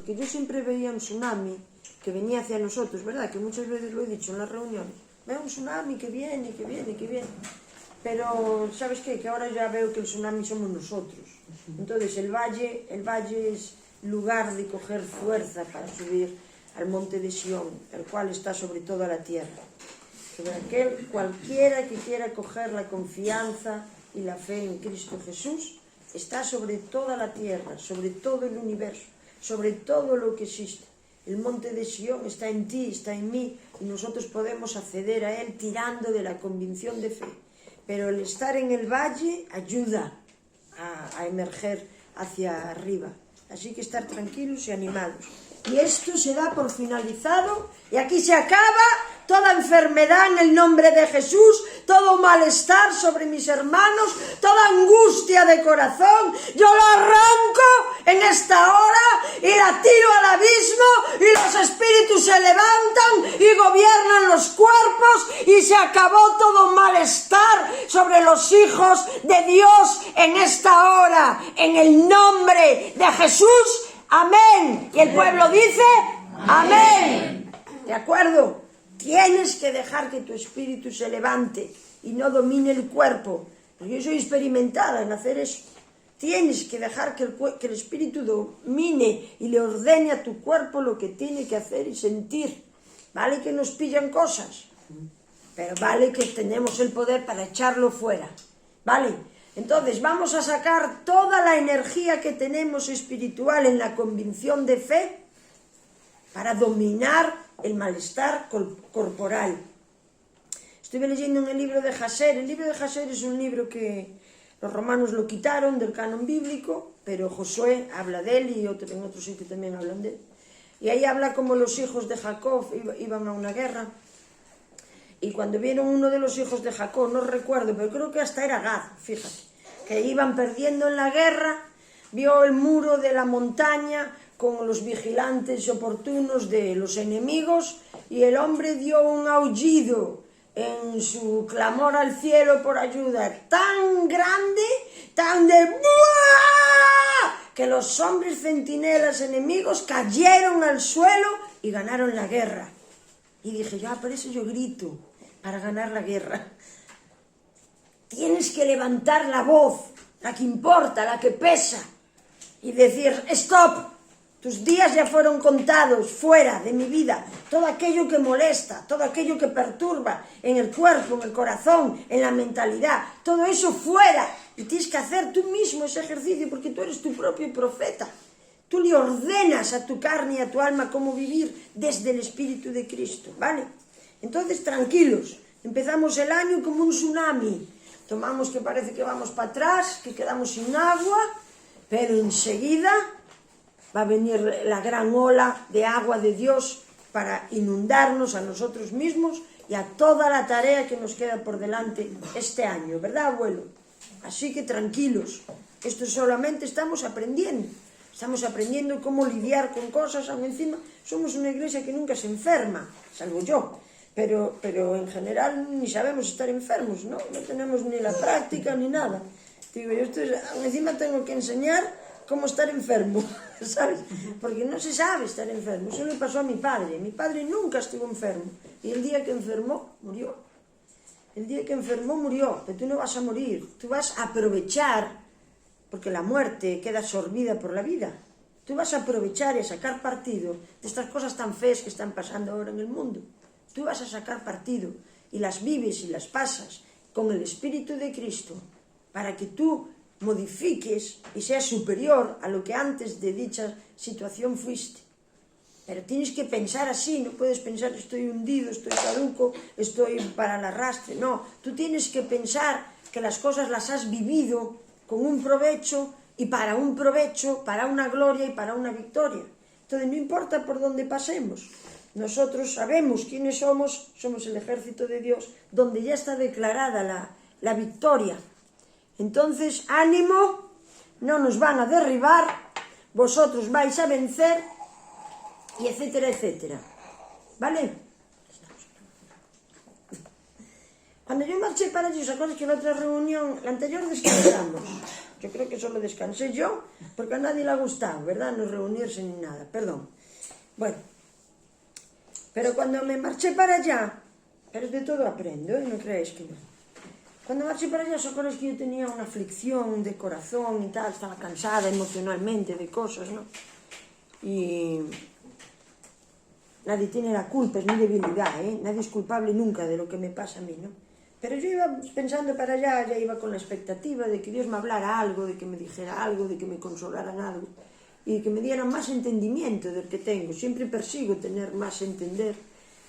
porque yo siempre veía un tsunami que venía hacia nosotros, ¿verdad? Que muchas veces lo he dicho en las reuniones. Veo un tsunami que viene, que viene, que viene. Pero, ¿sabes qué? Que ahora ya veo que el tsunami somos nosotros. Entonces, el valle es lugar de coger fuerza para subir al monte de Sión, el cual está sobre toda la tierra. Sobre aquel cualquiera que quiera coger la confianza y la fe en Cristo Jesús, está sobre toda la tierra, sobre todo el universo, sobre todo lo que existe. El monte de Sión está en ti, está en mí, y nosotros podemos acceder a él tirando de la convicción de fe. Pero el estar en el valle ayuda a emerger hacia arriba. Así que estar tranquilos y animados. Y esto se da por finalizado, y aquí se acaba toda enfermedad en el nombre de Jesús, todo malestar sobre mis hermanos, toda angustia de corazón, yo la arranco en esta hora y la tiro al abismo, y los espíritus se levantan y gobiernan los cuerpos, y se acabó todo malestar sobre los hijos de Dios en esta hora, en el nombre de Jesús. Amén. Y el pueblo dice amén. ¿De acuerdo? Tienes que dejar que tu espíritu se levante y no domine el cuerpo. Porque yo soy experimentada en hacer eso. Tienes que dejar que el espíritu domine y le ordene a tu cuerpo lo que tiene que hacer y sentir. Vale que nos pillan cosas, pero vale que tenemos el poder para echarlo fuera. ¿Vale? Entonces vamos a sacar toda la energía que tenemos espiritual en la convicción de fe para dominar el malestar corporal. Estuve leyendo en el libro de Jasher. El libro de Jasher es un libro que los romanos lo quitaron del canon bíblico, pero Josué habla de él y en otro sitio también hablan de él. Y ahí habla como los hijos de Jacob iban a una guerra. Y cuando vieron uno de los hijos de Jacob, no recuerdo, pero creo que hasta era Gad, fíjate, que iban perdiendo en la guerra, vio el muro de la montaña con los vigilantes oportunos de los enemigos, y el hombre dio un aullido en su clamor al cielo por ayuda tan grande, tan de ¡buah!, que los hombres centinelas enemigos cayeron al suelo y ganaron la guerra. Y dije yo, por eso yo grito, para ganar la guerra. Tienes que levantar la voz, la que importa, la que pesa, y decir, stop, tus días ya fueron contados, fuera de mi vida. Todo aquello que molesta, todo aquello que perturba en el cuerpo, en el corazón, en la mentalidad, todo eso fuera. Y tienes que hacer tú mismo ese ejercicio, porque tú eres tu propio profeta. Tú le ordenas a tu carne y a tu alma cómo vivir desde el Espíritu de Cristo, ¿vale? Entonces, tranquilos, empezamos el año como un tsunami. Tomamos que parece que vamos para atrás, que quedamos sin agua, pero enseguida va a venir la gran ola de agua de Dios para inundarnos a nosotros mismos y a toda la tarea que nos queda por delante este año, ¿verdad, abuelo? Así que tranquilos, esto solamente estamos aprendiendo. Estamos aprendiendo cómo lidiar con cosas, aún encima somos una iglesia que nunca se enferma, salvo yo, pero en general ni sabemos estar enfermos, ¿no? No tenemos ni la práctica ni nada. Digo, yo aún encima tengo que enseñar cómo estar enfermo, ¿sabes? Porque no se sabe estar enfermo. Eso le pasó a mi padre. Mi padre nunca estuvo enfermo, y el día que enfermó, murió. El día que enfermó, murió. Pero tú no vas a morir, tú vas a aprovechar, porque la muerte queda absorbida por la vida. Tú vas a aprovechar y a sacar partido de estas cosas tan feas que están pasando ahora en el mundo. Tú vas a sacar partido y las vives y las pasas con el Espíritu de Cristo para que tú modifiques y seas superior a lo que antes de dicha situación fuiste. Pero tienes que pensar así, no puedes pensar estoy hundido, estoy caduco, estoy para el arrastre. No, tú tienes que pensar que las cosas las has vivido con un provecho y para un provecho, para una gloria y para una victoria. Entonces no importa por dónde pasemos, nosotros sabemos quiénes somos el ejército de Dios, donde ya está declarada la victoria. Entonces, ánimo, no nos van a derribar, vosotros vais a vencer, y etcétera, etcétera. ¿Vale? Cuando yo marché para allí, ¿os acuerdas que en la otra reunión, la anterior descansamos? Yo creo que solo descansé yo, porque a nadie le ha gustado, ¿verdad? No reunirse ni nada, perdón. Bueno, pero cuando me marché para allá, pero de todo aprendo, ¿eh? No creáis que no. Cuando marché para allá, ¿os acordáis que yo tenía una aflicción de corazón y tal? Estaba cansada emocionalmente de cosas, ¿no? Y nadie tiene la culpa, es mi debilidad, ¿eh? Nadie es culpable nunca de lo que me pasa a mí, ¿no? Pero yo iba pensando para allá, ya iba con la expectativa de que Dios me hablara algo, de que me dijera algo, de que me consolaran algo y que me dieran más entendimiento del que tengo. Siempre persigo tener más entender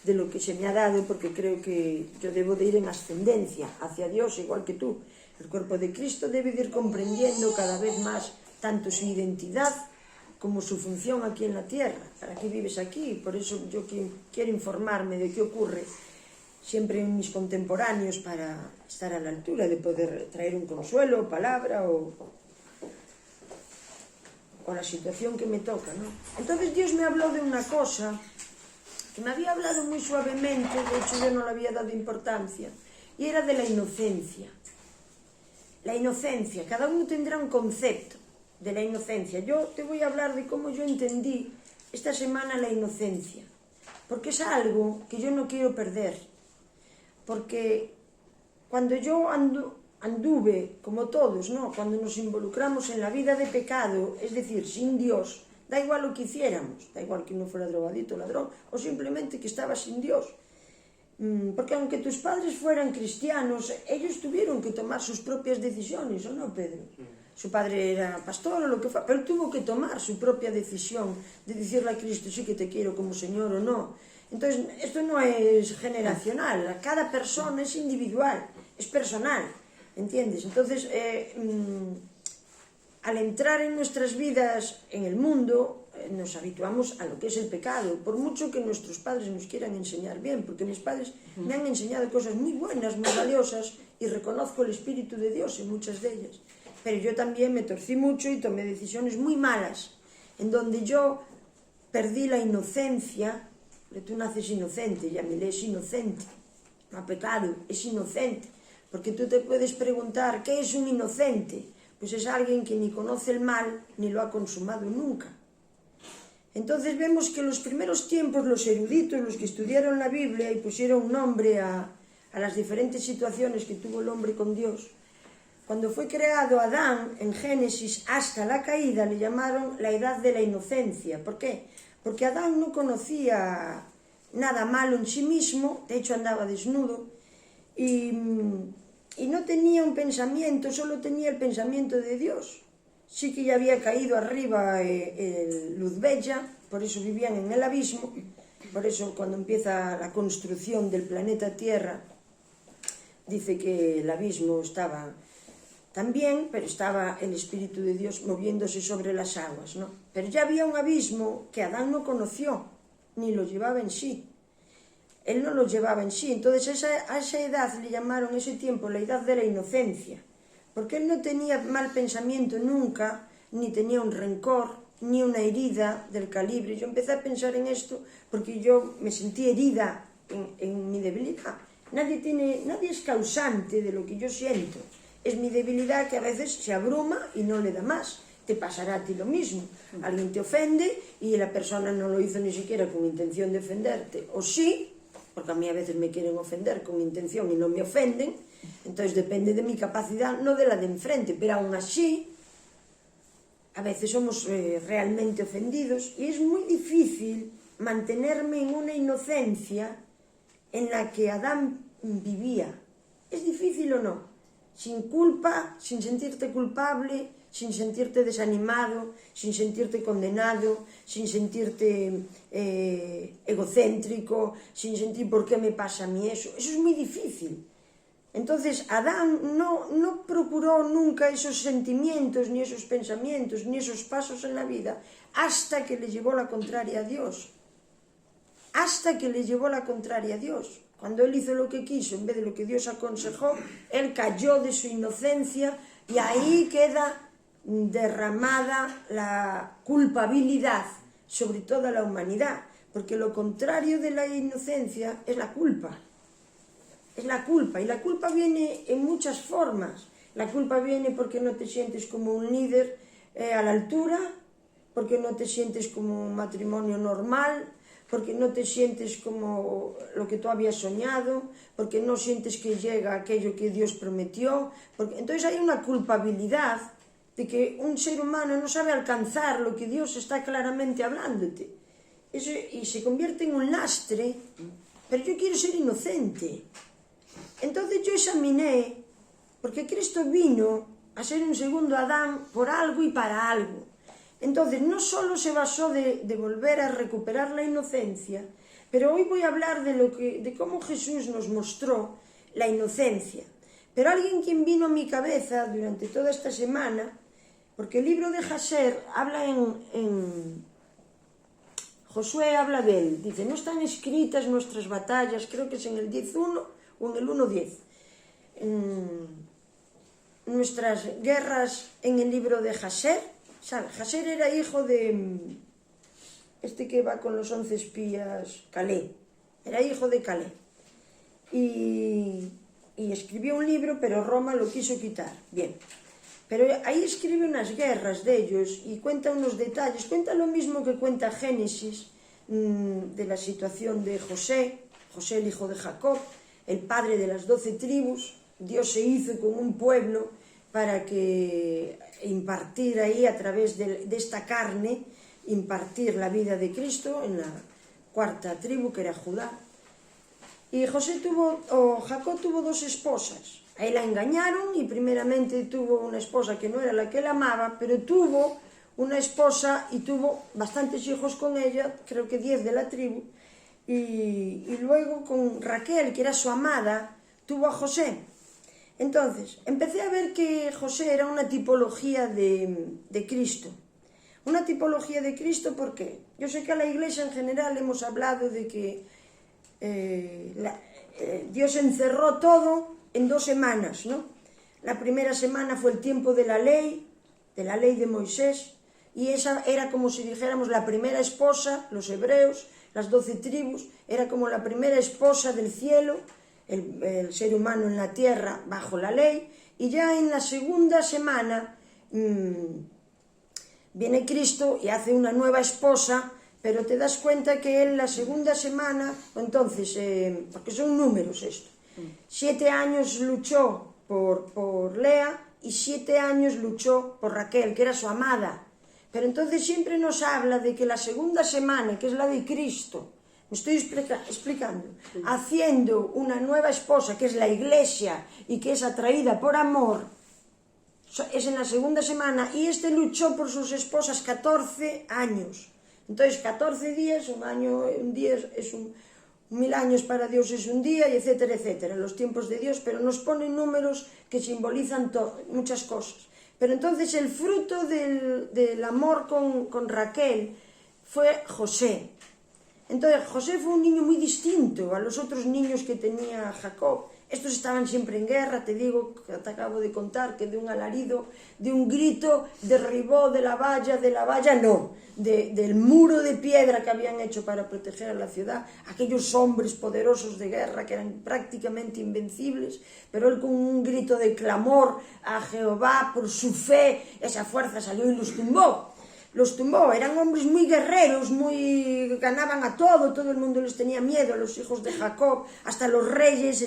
de lo que se me ha dado, porque creo que yo debo de ir en ascendencia hacia Dios, igual que tú. El cuerpo de Cristo debe de ir comprendiendo cada vez más tanto su identidad como su función aquí en la tierra. ¿Para qué vives aquí? Por eso yo quiero informarme de qué ocurre siempre en mis contemporáneos para estar a la altura de poder traer un consuelo, palabra o la situación que me toca, ¿no? Entonces Dios me habló de una cosa que me había hablado muy suavemente, de hecho yo no le había dado importancia, y era de la inocencia. La inocencia, cada uno tendrá un concepto de la inocencia. Yo te voy a hablar de cómo yo entendí esta semana la inocencia, porque es algo que yo no quiero perder, porque cuando yo anduve, como todos, ¿no? Cuando nos involucramos en la vida de pecado, es decir, sin Dios, da igual lo que hiciéramos, da igual que uno fuera drogadito, ladrón, o simplemente que estaba sin Dios. Porque aunque tus padres fueran cristianos, ellos tuvieron que tomar sus propias decisiones, ¿o no, Pedro? Su padre era pastor o lo que fuera, pero tuvo que tomar su propia decisión de decirle a Cristo, sí que te quiero como Señor o no. Entonces, esto no es generacional, cada persona es individual, es personal, ¿entiendes? Entonces, al entrar en nuestras vidas, en el mundo, nos habituamos a lo que es el pecado, por mucho que nuestros padres nos quieran enseñar bien, porque mis padres me han enseñado cosas muy buenas, muy valiosas, y reconozco el Espíritu de Dios en muchas de ellas. Pero yo también me torcí mucho y tomé decisiones muy malas, en donde yo perdí la inocencia, porque tú naces inocente, y Yamile es inocente, no ha pecado, es inocente, porque tú te puedes preguntar, ¿qué es un inocente? Pues es alguien que ni conoce el mal, ni lo ha consumado nunca. Entonces vemos que en los primeros tiempos los eruditos, los que estudiaron la Biblia y pusieron nombre a las diferentes situaciones que tuvo el hombre con Dios, cuando fue creado Adán en Génesis hasta la caída le llamaron la edad de la inocencia. ¿Por qué? Porque Adán no conocía nada malo en sí mismo, de hecho andaba desnudo, y no tenía un pensamiento, solo tenía el pensamiento de Dios. Sí que ya había caído arriba luz bella, por eso vivían en el abismo, por eso cuando empieza la construcción del planeta Tierra, dice que el abismo estaba también, pero estaba el Espíritu de Dios moviéndose sobre las aguas, ¿no? Pero ya había un abismo que Adán no conoció, ni lo llevaba en sí. Él no lo llevaba en sí. Entonces a esa edad le llamaron ese tiempo la edad de la inocencia, porque él no tenía mal pensamiento nunca, ni tenía un rencor, ni una herida del calibre. Yo empecé a pensar en esto porque yo me sentí herida en mi debilidad. Nadie es causante de lo que yo siento. Es mi debilidad que a veces se abruma y no le da más. Te pasará a ti lo mismo. Alguien te ofende y la persona no lo hizo ni siquiera con intención de ofenderte. O sí, porque a mí a veces me quieren ofender con intención y no me ofenden. Entonces depende de mi capacidad, no de la de enfrente. Pero aún así, a veces somos realmente ofendidos y es muy difícil mantenerme en una inocencia en la que Adán vivía. ¿Es difícil o no? Sin culpa, sin sentirte culpable, sin sentirte desanimado, sin sentirte condenado, sin sentirte egocéntrico, sin sentir por qué me pasa a mí eso. Eso es muy difícil. Entonces Adán no procuró nunca esos sentimientos, ni esos pensamientos, ni esos pasos en la vida, hasta que le llevó la contraria a Dios. Hasta que le llevó la contraria a Dios. Cuando él hizo lo que quiso en vez de lo que Dios aconsejó, él cayó de su inocencia y ahí queda derramada la culpabilidad sobre toda la humanidad, porque lo contrario de la inocencia es la culpa. Es la culpa, y la culpa viene en muchas formas. La culpa viene porque no te sientes como un líder a la altura, porque no te sientes como un matrimonio normal, porque no te sientes como lo que tú habías soñado, porque no sientes que llega aquello que Dios prometió. Entonces hay una culpabilidad de que un ser humano no sabe alcanzar lo que Dios está claramente hablándote. Eso, y se convierte en un lastre, pero yo quiero ser inocente. Entonces yo examiné, porque Cristo vino a ser un segundo Adán por algo y para algo. Entonces no solo se basó de volver a recuperar la inocencia, pero hoy voy a hablar de cómo Jesús nos mostró la inocencia. Pero alguien quien vino a mi cabeza durante toda esta semana, porque el libro de Jasher habla Josué habla de él, dice, no están escritas nuestras batallas, creo que es en el 10.1 o en el 1.10, nuestras guerras en el libro de Jasher. Jasher era hijo de este que va con los 11 espías, Caleb, era hijo de Caleb, y escribió un libro, pero Roma lo quiso quitar. Bien, pero ahí escribe unas guerras de ellos y cuenta unos detalles, cuenta lo mismo que cuenta Génesis, de la situación de José, el hijo de Jacob, el padre de las 12 tribus. Dios se hizo con un pueblo para que impartir ahí a través de esta carne, impartir la vida de Cristo en la cuarta tribu, que era Judá. Y Jacob tuvo 2 esposas. A él la engañaron y primeramente tuvo una esposa que no era la que él amaba, pero tuvo una esposa y tuvo bastantes hijos con ella, creo que 10 de la tribu, y luego con Raquel, que era su amada, tuvo a José. Entonces, empecé a ver que José era una tipología de Cristo. Una tipología de Cristo, ¿por qué? Yo sé que a la Iglesia en general hemos hablado de que Dios encerró todo en 2 semanas, ¿no? La primera semana fue el tiempo de la ley de Moisés, y esa era como si dijéramos la primera esposa, los hebreos, las 12 tribus, era como la primera esposa del cielo, el ser humano en la tierra bajo la ley, y ya en la segunda semana viene Cristo y hace una nueva esposa, pero te das cuenta que él la segunda semana, entonces, porque son números esto, 7 años luchó por Lea y 7 años luchó por Raquel, que era su amada. Pero entonces siempre nos habla de que la segunda semana, que es la de Cristo, me estoy explicando, haciendo una nueva esposa, que es la Iglesia, y que es atraída por amor, es en la segunda semana, y luchó por sus esposas 14 años. Entonces 14 días, un día es 1000 años para Dios es un día, y etcétera, etcétera, los tiempos de Dios, pero nos ponen números que simbolizan muchas cosas. Pero entonces el fruto del amor con Raquel fue José. Entonces José fue un niño muy distinto a los otros niños que tenía Jacob. Estos estaban siempre en guerra, te digo, te acabo de contar que de un alarido, de un grito, derribó de la valla no, del muro de piedra que habían hecho para proteger a la ciudad, aquellos hombres poderosos de guerra que eran prácticamente invencibles, pero él con un grito de clamor a Jehová por su fe, esa fuerza salió y los tumbó. Eran hombres muy guerreros, ganaban a todo el mundo les tenía miedo, a los hijos de Jacob, hasta los reyes,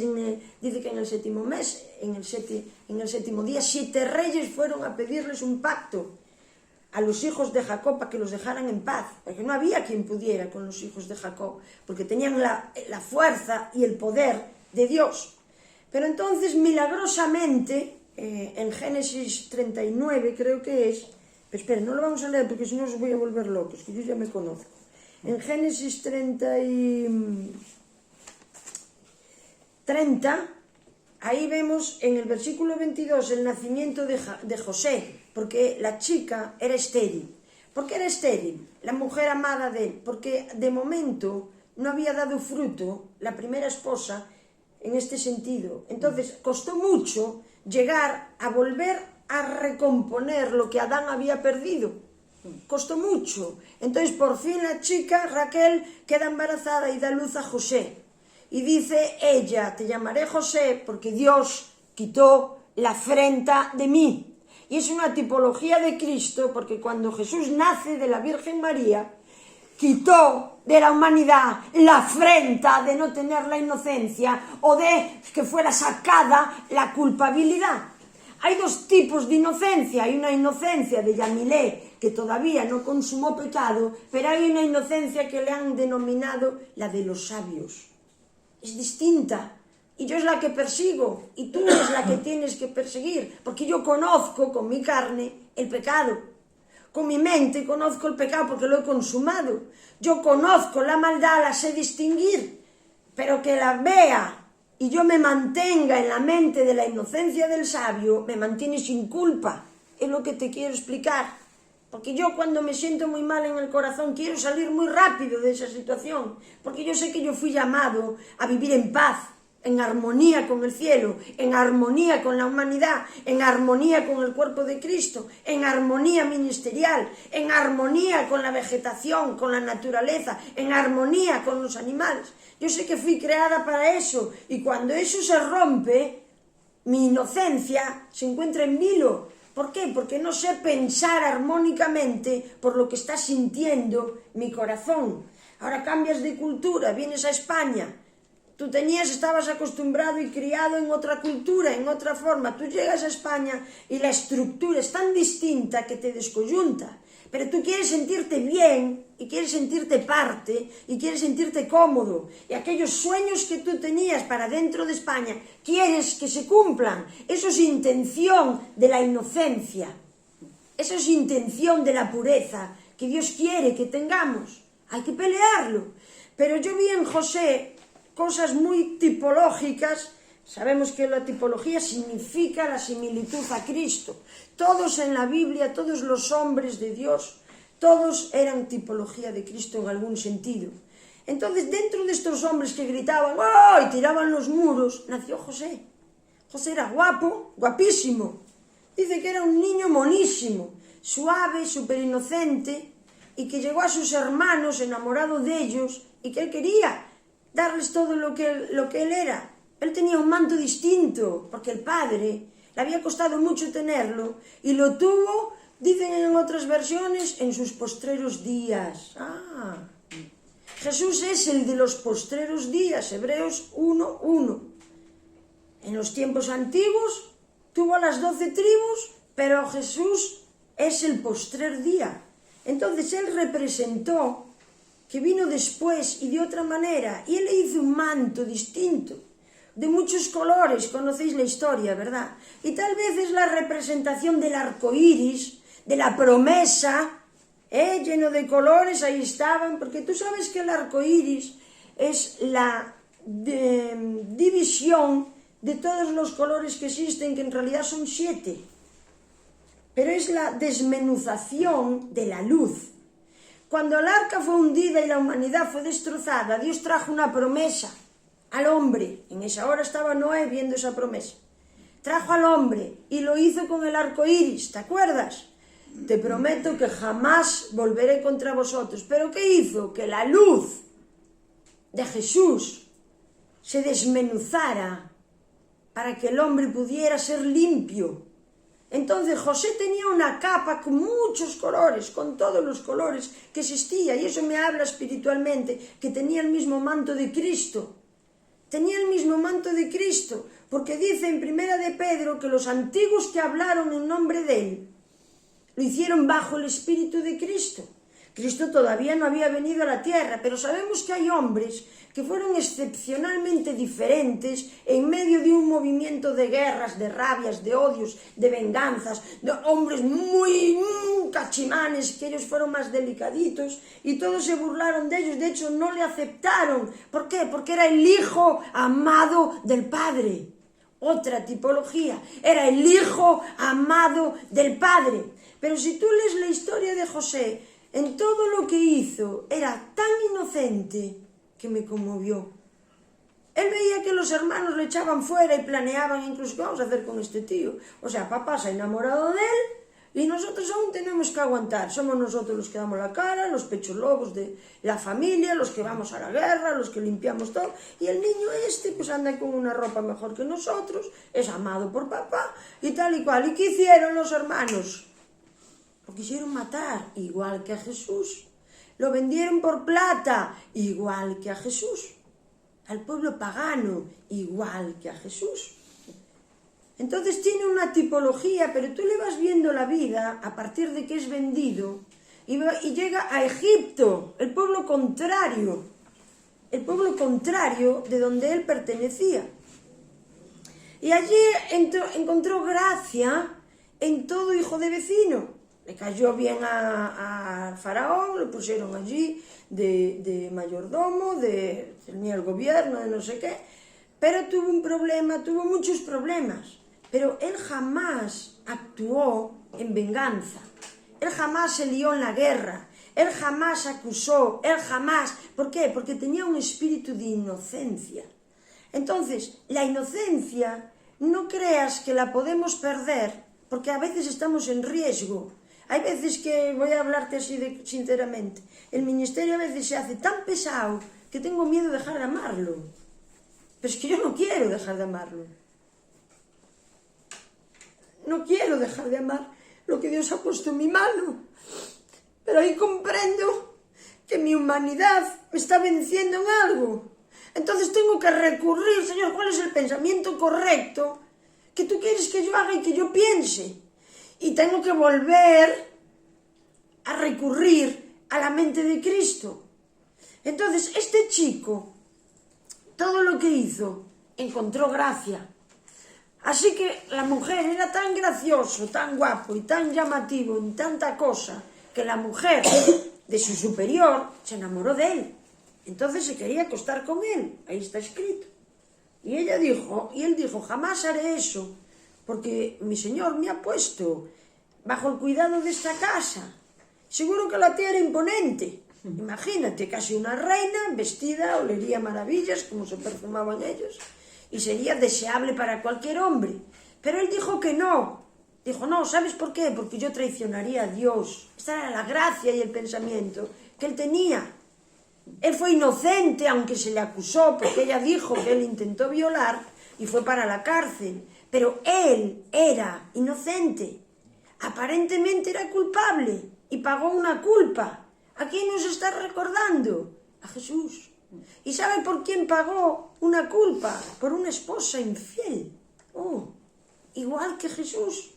dice que en el séptimo mes, en el séptimo día, 7 reyes fueron a pedirles un pacto a los hijos de Jacob para que los dejaran en paz, porque no había quien pudiera con los hijos de Jacob, porque tenían la fuerza y el poder de Dios. Pero entonces, milagrosamente, en Génesis 39 creo que es, pero espera, no lo vamos a leer porque si no os voy a volver locos, que yo ya me conozco. En Génesis 30, ahí vemos en el versículo 22 el nacimiento de José, porque la chica era estéril. ¿Por qué era estéril? La mujer amada de él, porque de momento no había dado fruto la primera esposa en este sentido. Entonces costó mucho llegar a volver a recomponer lo que Adán había perdido. Costó mucho. Entonces por fin la chica, Raquel, queda embarazada y da luz a José. Y dice ella, te llamaré José porque Dios quitó la afrenta de mí. Y es una tipología de Cristo, porque cuando Jesús nace de la Virgen María, quitó de la humanidad la afrenta de no tener la inocencia o de que fuera sacada la culpabilidad. Hay dos tipos de inocencia. Hay una inocencia de Yamilé, que todavía no consumó pecado, pero hay una inocencia que le han denominado la de los sabios. Es distinta. Y yo es la que persigo, y tú eres la que tienes que perseguir, porque yo conozco con mi carne el pecado. Con mi mente conozco el pecado porque lo he consumado. Yo conozco la maldad, la sé distinguir, pero que la vea y yo me mantenga en la mente de la inocencia del sabio, me mantiene sin culpa. Es lo que te quiero explicar. Porque yo cuando me siento muy mal en el corazón quiero salir muy rápido de esa situación, porque yo sé que yo fui llamado a vivir en paz, en armonía con el cielo, en armonía con la humanidad, en armonía con el cuerpo de Cristo, en armonía ministerial, en armonía con la vegetación, con la naturaleza, en armonía con los animales. Yo sé que fui creada para eso, y cuando eso se rompe, mi inocencia se encuentra en vilo. ¿Por qué? Porque no sé pensar armónicamente por lo que está sintiendo mi corazón. Ahora cambias de cultura, vienes a España. Tú estabas acostumbrado y criado en otra cultura, en otra forma. Tú llegas a España y la estructura es tan distinta que te descoyunta. Pero tú quieres sentirte bien y quieres sentirte parte y quieres sentirte cómodo. Y aquellos sueños que tú tenías para dentro de España, quieres que se cumplan. Eso es intención de la inocencia. Eso es intención de la pureza que Dios quiere que tengamos. Hay que pelearlo. Pero yo vi en José cosas muy tipológicas. Sabemos que la tipología significa la similitud a Cristo. Todos en la Biblia, todos los hombres de Dios, todos eran tipología de Cristo en algún sentido. Entonces, dentro de estos hombres que gritaban ¡oh! Y tiraban los muros, nació José. José era guapo, guapísimo. Dice que era un niño monísimo, suave, súper inocente, y que llegó a sus hermanos enamorado de ellos y que él quería darles todo lo que él era. Él tenía un manto distinto, porque el padre le había costado mucho tenerlo, y lo tuvo, dicen en otras versiones, en sus postreros días. Jesús es el de los postreros días, Hebreos 1:1. En los tiempos antiguos tuvo a las 12 tribus, pero Jesús es el postrer día. Entonces él representó que vino después y de otra manera, y él le hizo un manto distinto, de muchos colores. Conocéis la historia, ¿verdad? Y tal vez es la representación del arco iris, de la promesa, lleno de colores, ahí estaban, porque tú sabes que el arco iris es la división de todos los colores que existen, que en realidad son 7, pero es la desmenuzación de la luz. Cuando el arca fue hundida y la humanidad fue destrozada, Dios trajo una promesa al hombre. En esa hora estaba Noé viendo esa promesa. Trajo al hombre y lo hizo con el arco iris, ¿te acuerdas? Te prometo que jamás volveré contra vosotros. ¿Pero qué hizo? Que la luz de Jesús se desmenuzara para que el hombre pudiera ser limpio. Entonces José tenía una capa con muchos colores, con todos los colores que existía, y eso me habla espiritualmente, que tenía el mismo manto de Cristo. Tenía el mismo manto de Cristo, porque dice en Primera de Pedro que los antiguos que hablaron en nombre de él, lo hicieron bajo el Espíritu de Cristo. Cristo todavía no había venido a la tierra, pero sabemos que hay hombres que fueron excepcionalmente diferentes en medio de un movimiento de guerras, de rabias, de odios, de venganzas, de hombres muy cachimanes, que ellos fueron más delicaditos y todos se burlaron de ellos. De hecho, no le aceptaron. ¿Por qué? Porque era el hijo amado del Padre. Otra tipología, era el hijo amado del Padre. Pero si tú lees la historia de José, en todo lo que hizo era tan inocente que me conmovió. Él veía que los hermanos le echaban fuera y planeaban incluso, ¿qué vamos a hacer con este tío? O sea, papá se ha enamorado de él Y nosotros aún tenemos que aguantar. Somos nosotros los que damos la cara, los pechos lobos de la familia, los que vamos a la guerra, los que limpiamos todo. Y el niño pues anda con una ropa mejor que nosotros, es amado por papá y tal y cual. ¿Y qué hicieron los hermanos? Lo quisieron matar, igual que a Jesús. Lo vendieron por plata, igual que a Jesús. Al pueblo pagano, igual que a Jesús. Entonces tiene una tipología, pero tú le vas viendo la vida a partir de que es vendido y llega a Egipto, el pueblo contrario de donde él pertenecía. Y allí encontró gracia en todo hijo de vecino. Le cayó bien al faraón, lo pusieron allí de mayordomo, tenía el gobierno, de no sé qué, pero tuvo un problema, tuvo muchos problemas. Pero él jamás actuó en venganza, él jamás se lió en la guerra, él jamás acusó, él jamás... ¿Por qué? Porque tenía un espíritu de inocencia. Entonces, la inocencia, no creas que la podemos perder, porque a veces estamos en riesgo. Hay veces que, voy a hablarte así sinceramente, el ministerio a veces se hace tan pesado que tengo miedo de dejar de amarlo. Pero es que yo no quiero dejar de amarlo. No quiero dejar de amar lo que Dios ha puesto en mi mano. Pero ahí comprendo que mi humanidad me está venciendo en algo. Entonces tengo que recurrir, Señor, ¿cuál es el pensamiento correcto que tú quieres que yo haga y que yo piense? Y tengo que volver a recurrir a la mente de Cristo. Entonces, este chico, todo lo que hizo, encontró gracia. Así que la mujer era tan gracioso, tan guapo y tan llamativo en tanta cosa, que la mujer de su superior se enamoró de él. Entonces se quería acostar con él, ahí está escrito. Y él dijo, jamás haré eso, porque mi Señor me ha puesto bajo el cuidado de esta casa. Seguro que la tía era imponente. Imagínate, casi una reina, vestida, olería maravillas, como se perfumaban ellos, y sería deseable para cualquier hombre. Pero él dijo que no. Dijo, no, ¿sabes por qué? Porque yo traicionaría a Dios. Esta era la gracia y el pensamiento que él tenía. Él fue inocente, aunque se le acusó, porque ella dijo que él intentó violar y fue para la cárcel. Pero él era inocente. Aparentemente era culpable y pagó una culpa. ¿A quién nos está recordando? A Jesús. ¿Y sabe por quién pagó una culpa? Por una esposa infiel. Oh, igual que Jesús.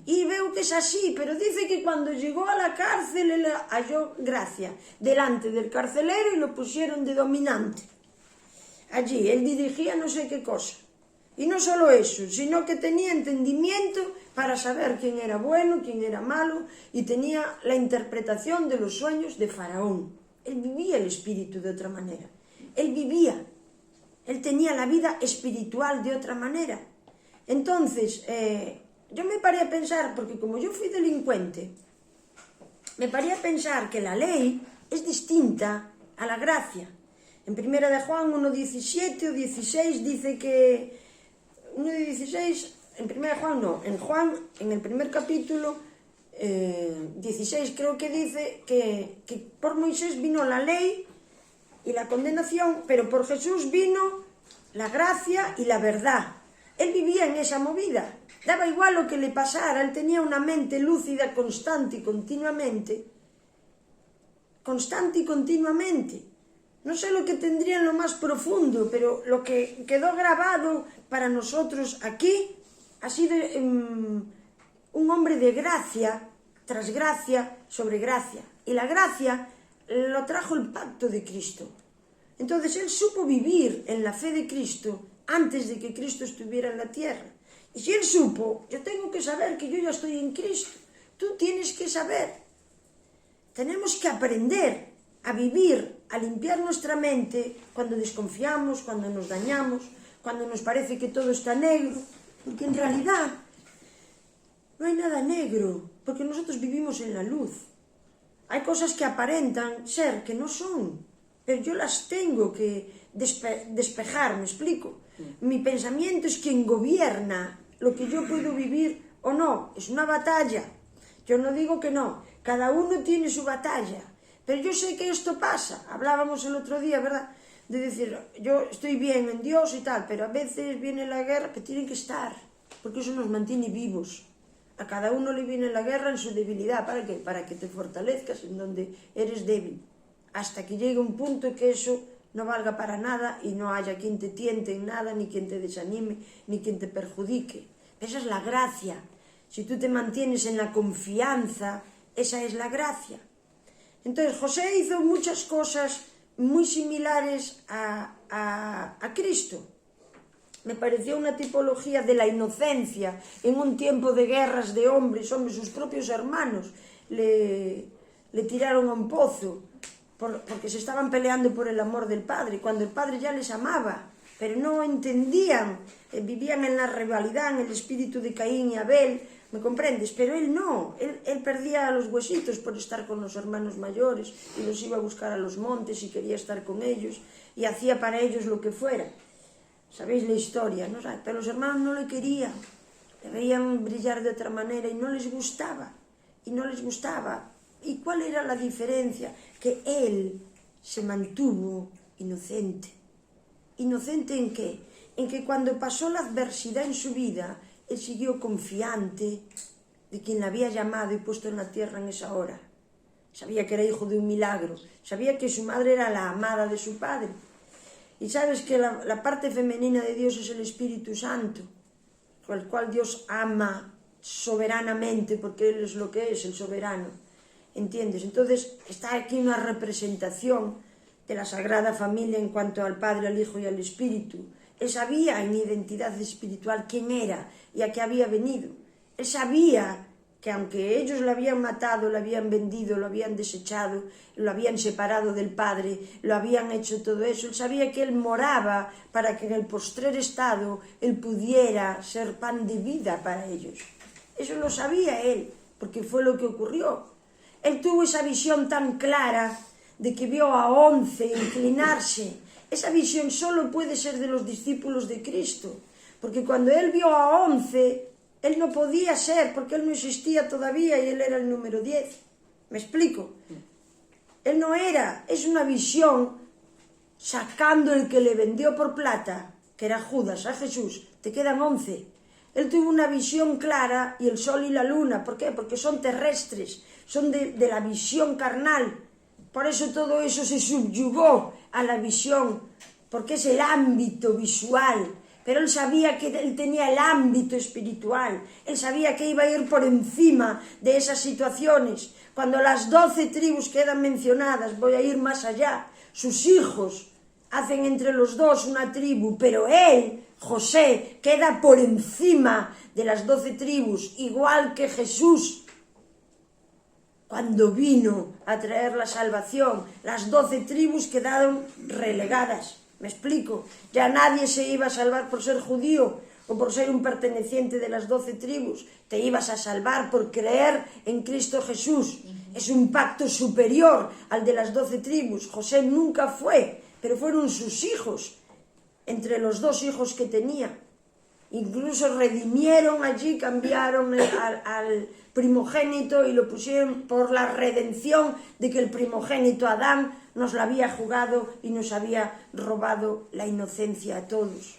Y veo que es así, pero dice que cuando llegó a la cárcel él halló gracia delante del carcelero y lo pusieron de dominante. Allí, él dirigía no sé qué cosa. Y no solo eso, sino que tenía entendimiento para saber quién era bueno, quién era malo, y tenía la interpretación de los sueños de Faraón. Él vivía el espíritu de otra manera. Él tenía la vida espiritual de otra manera. Entonces, yo me paré a pensar, porque como yo fui delincuente, me paré a pensar que la ley es distinta a la gracia. En 1 de Juan 1:17 o 16 dice que... 1:16, en 1 de Juan no, en Juan, en el primer capítulo, 16 creo que dice que por Moisés vino la ley y la condenación, pero por Jesús vino la gracia y la verdad. Él vivía en esa movida. Daba igual lo que le pasara, él tenía una mente lúcida constante y continuamente. No sé lo que tendría en lo más profundo, pero lo que quedó grabado para nosotros aquí ha sido un hombre de gracia, tras gracia, sobre gracia. Y la gracia lo trajo el pacto de Cristo. Entonces él supo vivir en la fe de Cristo antes de que Cristo estuviera en la tierra. Y si él supo, yo tengo que saber que yo ya estoy en Cristo. Tú tienes que saber. Tenemos que aprender a vivir, a limpiar nuestra mente cuando desconfiamos, cuando nos dañamos, cuando nos parece que todo está negro, porque en realidad no hay nada negro, porque nosotros vivimos en la luz. Hay cosas que aparentan ser, que no son, pero yo las tengo que despejar, ¿me explico? Mi pensamiento es quien gobierna lo que yo puedo vivir o no, es una batalla. Yo no digo que no, cada uno tiene su batalla, pero yo sé que esto pasa. Hablábamos el otro día, ¿verdad?, de decir, yo estoy bien en Dios y tal, pero a veces viene la guerra que tienen que estar, porque eso nos mantiene vivos. A cada uno le viene la guerra en su debilidad. ¿Para qué? Para que te fortalezcas en donde eres débil, hasta que llegue un punto que eso no valga para nada y no haya quien te tiente en nada, ni quien te desanime, ni quien te perjudique. Esa es la gracia. Si tú te mantienes en la confianza, esa es la gracia. Entonces José hizo muchas cosas muy similares a Cristo. Me pareció una tipología de la inocencia en un tiempo de guerras de hombres, sus propios hermanos le tiraron a un pozo porque se estaban peleando por el amor del Padre, cuando el Padre ya les amaba, pero no entendían, vivían en la rivalidad, en el espíritu de Caín y Abel, ¿me comprendes? Pero él no, él perdía los huesitos por estar con los hermanos mayores y los iba a buscar a los montes y quería estar con ellos y hacía para ellos lo que fuera. Sabéis la historia, ¿no? Pero los hermanos no le querían, le veían brillar de otra manera y no les gustaba, y no les gustaba. ¿Y cuál era la diferencia? Que él se mantuvo inocente. ¿Inocente en qué? En que cuando pasó la adversidad en su vida, él siguió confiante de quien le había llamado y puesto en la tierra en esa hora. Sabía que era hijo de un milagro, sabía que su madre era la amada de su padre. Y sabes que la parte femenina de Dios es el Espíritu Santo, con el cual Dios ama soberanamente, porque Él es lo que es, el soberano. ¿Entiendes? Entonces está aquí una representación de la Sagrada Familia en cuanto al Padre, al Hijo y al Espíritu. Él sabía en identidad espiritual quién era y a qué había venido. Él sabía que aunque ellos lo habían matado, lo habían vendido, lo habían desechado, lo habían separado del Padre, lo habían hecho todo eso, él sabía que él moraba para que en el postrer estado él pudiera ser pan de vida para ellos. Eso lo sabía él, porque fue lo que ocurrió. Él tuvo esa visión tan clara de que vio a 11 inclinarse. Esa visión solo puede ser de los discípulos de Cristo, porque cuando él vio a 11, él no podía ser, porque él no existía todavía y él era el número 10. ¿Me explico? Él no era, es una visión sacando el que le vendió por plata, que era Judas, a Jesús, te quedan 11. Él tuvo una visión clara y el sol y la luna, ¿por qué? Porque son terrestres, son de la visión carnal. Por eso todo eso se subyugó a la visión, porque es el ámbito visual. Pero él sabía que él tenía el ámbito espiritual, él sabía que iba a ir por encima de esas situaciones. Cuando las 12 tribus quedan mencionadas, voy a ir más allá, sus hijos hacen entre los dos una tribu, pero él, José, queda por encima de las 12 tribus, igual que Jesús. Cuando vino a traer la salvación, las 12 tribus quedaron relegadas. ¿Me explico? Ya nadie se iba a salvar por ser judío o por ser un perteneciente de las 12 tribus. Te ibas a salvar por creer en Cristo Jesús. Es un pacto superior al de las 12 tribus. José nunca fue, pero fueron sus hijos, entre los 2 hijos que tenía. Incluso redimieron allí, cambiaron al primogénito y lo pusieron por la redención de que el primogénito Adán nos la había jugado y nos había robado la inocencia a todos.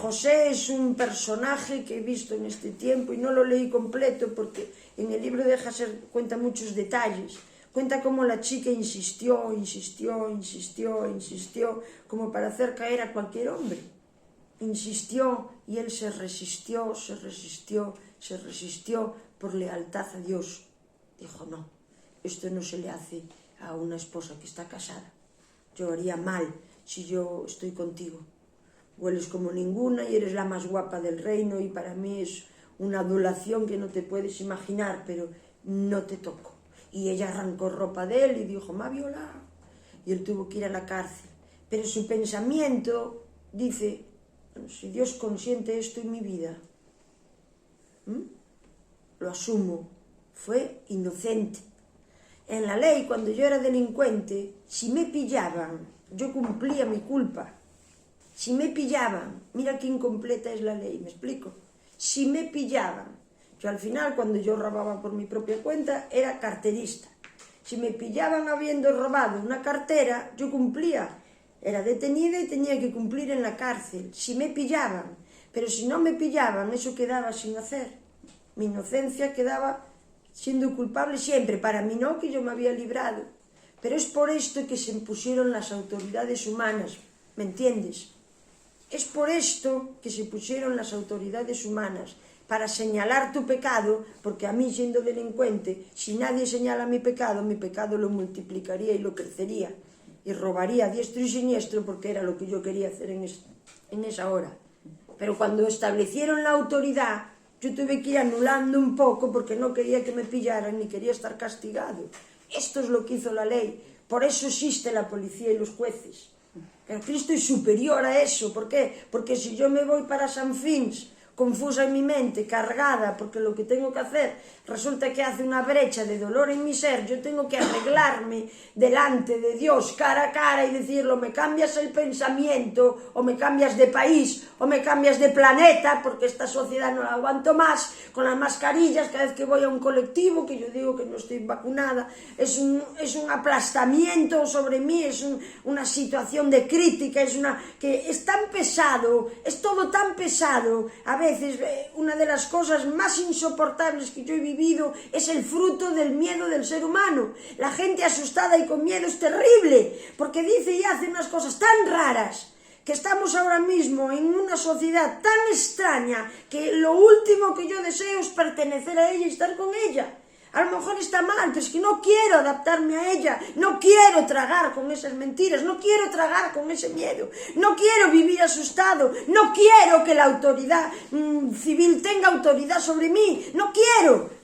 José es un personaje que he visto en este tiempo y no lo leí completo porque en el libro de Jasser cuenta muchos detalles. Cuenta cómo la chica insistió como para hacer caer a cualquier hombre. Insistió y él se resistió por lealtad a Dios. Dijo, no, esto no se le hace a una esposa que está casada. Yo haría mal si yo estoy contigo. Hueles como ninguna y eres la más guapa del reino y para mí es una adulación que no te puedes imaginar, pero no te toco. Y ella arrancó ropa de él y dijo, me ha violado. Y él tuvo que ir a la cárcel. Pero su pensamiento dice, bueno, si Dios consiente esto en mi vida, lo asumo, fue inocente. En la ley, cuando yo era delincuente, si me pillaban, yo cumplía mi culpa. Si me pillaban, mira qué incompleta es la ley, ¿me explico? Si me pillaban, Yo al final, cuando yo robaba por mi propia cuenta, era carterista. Si me pillaban habiendo robado una cartera, yo cumplía. Era detenida y tenía que cumplir en la cárcel, si me pillaban. Pero si no me pillaban, eso quedaba sin hacer. Mi inocencia quedaba siendo culpable siempre. Para mí no, que yo me había librado. Pero es por esto que se impusieron las autoridades humanas, ¿me entiendes? Es por esto que se pusieron las autoridades humanas, para señalar tu pecado, porque a mí, siendo delincuente, si nadie señala mi pecado lo multiplicaría y lo crecería, y robaría a diestro y siniestro, porque era lo que yo quería hacer en esa hora. Pero cuando establecieron la autoridad, yo tuve que ir anulando un poco, porque no quería que me pillaran, ni quería estar castigado. Esto es lo que hizo la ley, por eso existe la policía y los jueces. Pero Cristo es superior a eso. ¿Por qué? Porque si yo me voy para San Fins, confusa en mi mente, cargada, porque lo que tengo que hacer resulta que hace una brecha de dolor en mi ser, yo tengo que arreglarme delante de Dios cara a cara y decirlo, me cambias el pensamiento, o me cambias de país, o me cambias de planeta, porque esta sociedad no la aguanto más, con las mascarillas, cada vez que voy a un colectivo, que yo digo que no estoy vacunada, es un aplastamiento sobre mí, es una situación de crítica, que es tan pesado, es todo tan pesado. A veces una de las cosas más insoportables que yo he vivido es el fruto del miedo del ser humano. La gente asustada y con miedo es terrible, porque dice y hace unas cosas tan raras, que estamos ahora mismo en una sociedad tan extraña, que lo último que yo deseo es pertenecer a ella y estar con ella. A lo mejor está mal, pero es que no quiero adaptarme a ella, no quiero tragar con esas mentiras, no quiero tragar con ese miedo, no quiero vivir asustado, no quiero que la autoridad civil tenga autoridad sobre mí, no quiero.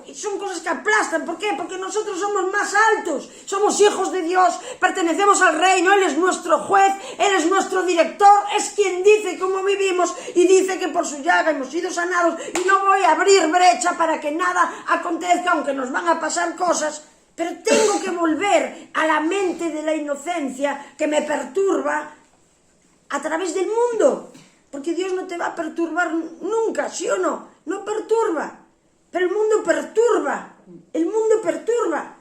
Y son cosas que aplastan. ¿Por qué? Porque nosotros somos más altos, somos hijos de Dios, pertenecemos al reino, Él es nuestro juez, Él es nuestro director, es quien dice cómo vivimos y dice que por su llaga hemos sido sanados, y no voy a abrir brecha para que nada acontezca, aunque nos van a pasar cosas, pero tengo que volver a la mente de la inocencia que me perturba a través del mundo, porque Dios no te va a perturbar nunca, ¿sí o no? No perturba. Pero el mundo perturba